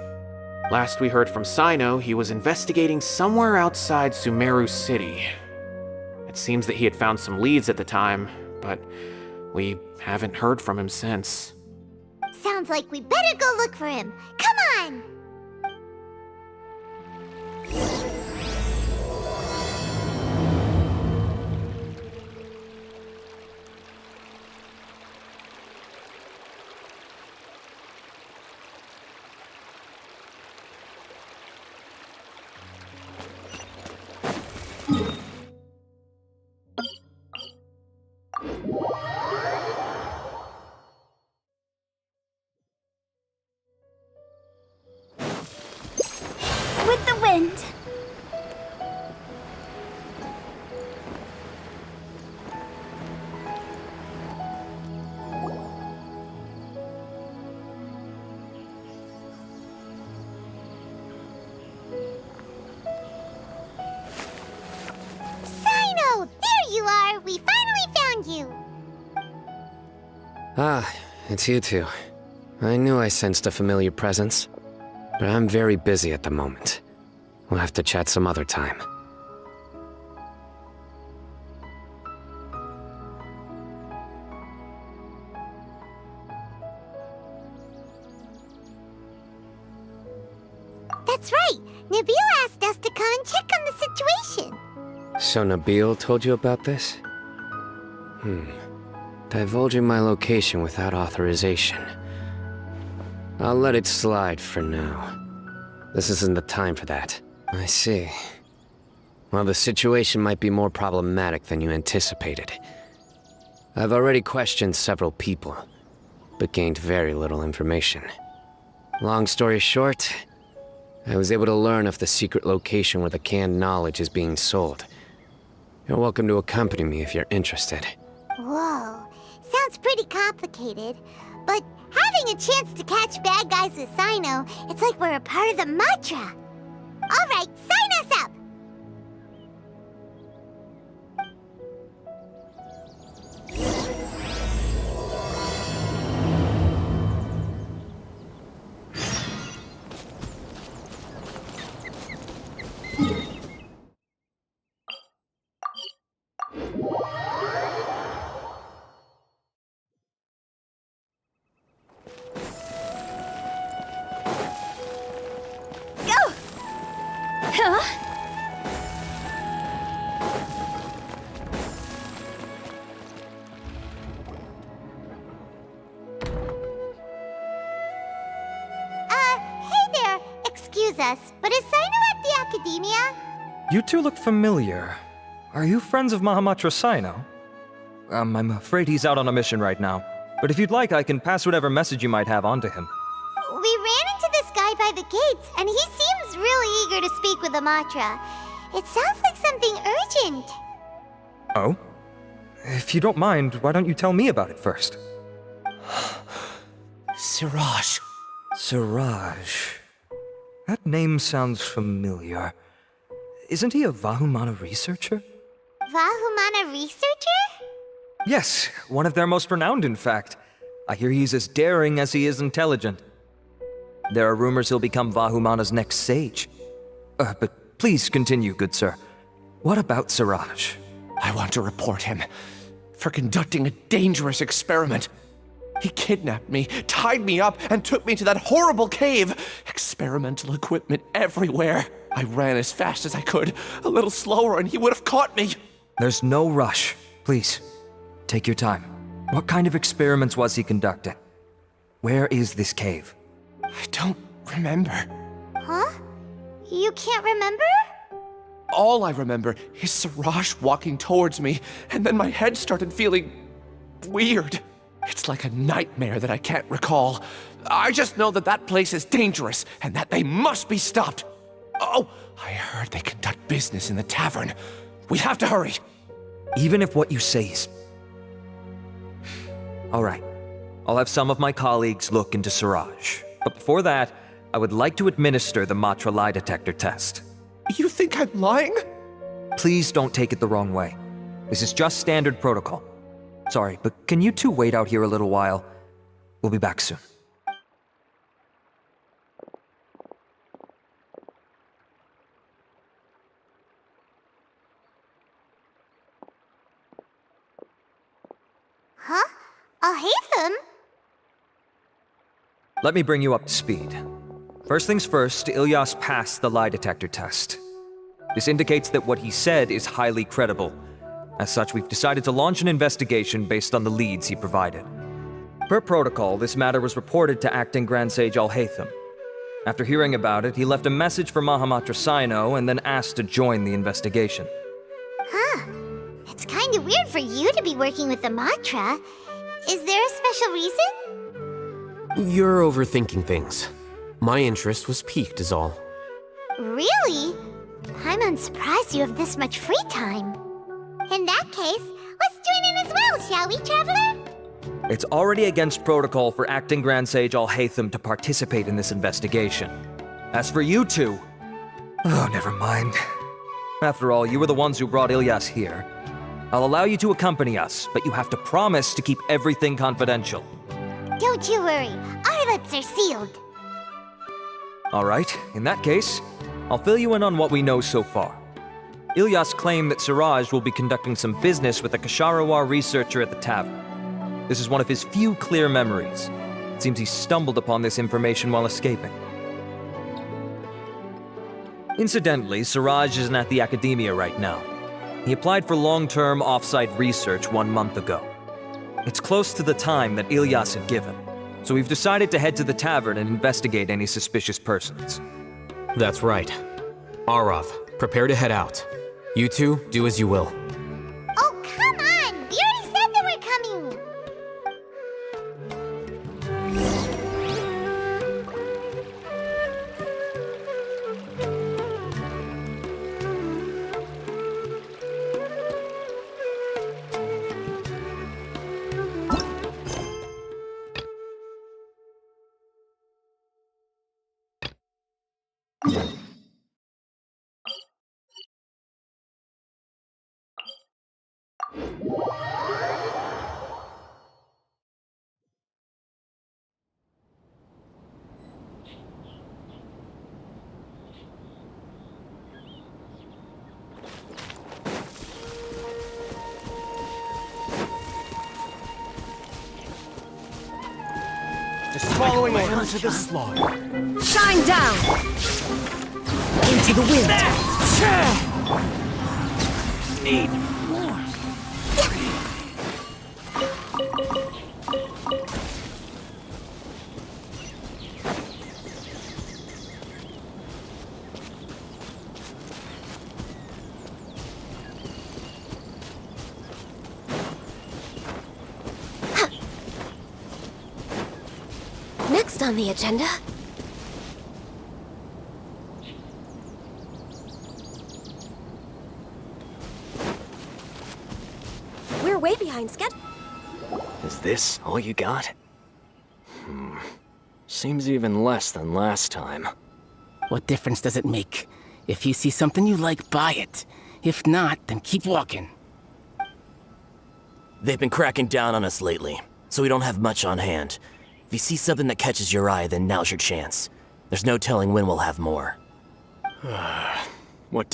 Last we heard from Sino, he was investigating somewhere outside Sumeru City. It seems that he had found some leads at the time, but we haven't heard from him since. Sounds like we better go look for him. Come on! With the wind. Sino! There you are! We finally found you! Ah, it's you two. I knew I sensed a familiar presence. But I'm very busy at the moment. We'll have to chat some other time. That's right! Nabil asked us to come and check on the situation. So Nabil told you about this? Divulging my location without authorization. I'll let it slide for now. This isn't the time for that. I see. Well, the situation might be more problematic than you anticipated. I've already questioned several people, but gained very little information. Long story short, I was able to learn of the secret location where the canned knowledge is being sold. You're welcome to accompany me if you're interested. Whoa, sounds pretty complicated, but having a chance to catch bad guys with Sino, it's like we're a part of the mantra. All right, sign us up! Hey there, excuse us, but is Sino at the Academia? You two look familiar. Are you friends of Mahamatra Sino? I'm afraid he's out on a mission right now. But if you'd like, I can pass whatever message you might have on to him. We ran into this guy right by the gates, and he seems really eager to speak with Amatra. It sounds like something urgent. Oh? If you don't mind, why don't you tell me about it first? Siraj. Siraj. That name sounds familiar. Isn't he a Vahumana researcher? Vahumana researcher? Yes, one of their most renowned, in fact. I hear he's as daring as he is intelligent. There are rumors he'll become Vahumana's next sage. But please continue, good sir. What about Siraj? I want to report him for conducting a dangerous experiment. He kidnapped me, tied me up, and took me to that horrible cave. Experimental equipment everywhere. I ran as fast as I could, a little slower, and he would have caught me. There's no rush. Please, take your time. What kind of experiments was he conducting? Where is this cave? I don't remember. Huh? You can't remember? All I remember is Siraj walking towards me, and then my head started feeling weird. It's like a nightmare that I can't recall. I just know that that place is dangerous, and that they must be stopped. Oh, I heard they conduct business in the tavern. We have to hurry. Even if what you say is... All right. I'll have some of my colleagues look into Siraj. But before that, I would like to administer the Matra lie detector test. You think I'm lying? Please don't take it the wrong way. This is just standard protocol. Sorry, but can you two wait out here a little while? We'll be back soon. Huh? Alhaitham? Let me bring you up to speed. First things first, Ilyas passed the lie detector test. This indicates that what he said is highly credible. As such, we've decided to launch an investigation based on the leads he provided. Per protocol, this matter was reported to Acting Grand Sage Alhaitham. After hearing about it, he left a message for Mahamatra Sino and then asked to join the investigation. Huh. It's kinda weird for you to be working with the Matra. Is there a special reason? You're overthinking things. My interest was piqued is all. Really? I'm unsurprised you have this much free time. In that case, let's join in as well, shall we, Traveler? It's already against protocol for Acting Grand Sage Alhaitham to participate in this investigation. As for you two... Oh, never mind. After all, you were the ones who brought Ilyas here. I'll allow you to accompany us, but you have to promise to keep everything confidential. Don't you worry. Our lips are sealed. All right, in that case, I'll fill you in on what we know so far. Ilyas claimed that Siraj will be conducting some business with a Kasharawar researcher at the tavern. This is one of his few clear memories. It seems he stumbled upon this information while escaping. Incidentally, Siraj isn't at the academia right now. He applied for long-term off-site research 1 month ago. It's close to the time that Ilyas had given, so we've decided to head to the tavern and investigate any suspicious persons. That's right. Arav, prepare to head out. You two, do as you will. Oh, come on! We already said that we're coming! Just following orders to the slaughter. Shine down! Into the wind! Need more. Next on the agenda, way behind, Skip. Is this all you got? Seems even less than last time. What difference does it make? If you see something you like, buy it. If not, then keep walking. They've been cracking down on us lately, so we don't have much on hand. If you see something that catches your eye, then now's your chance. There's no telling when we'll have more. What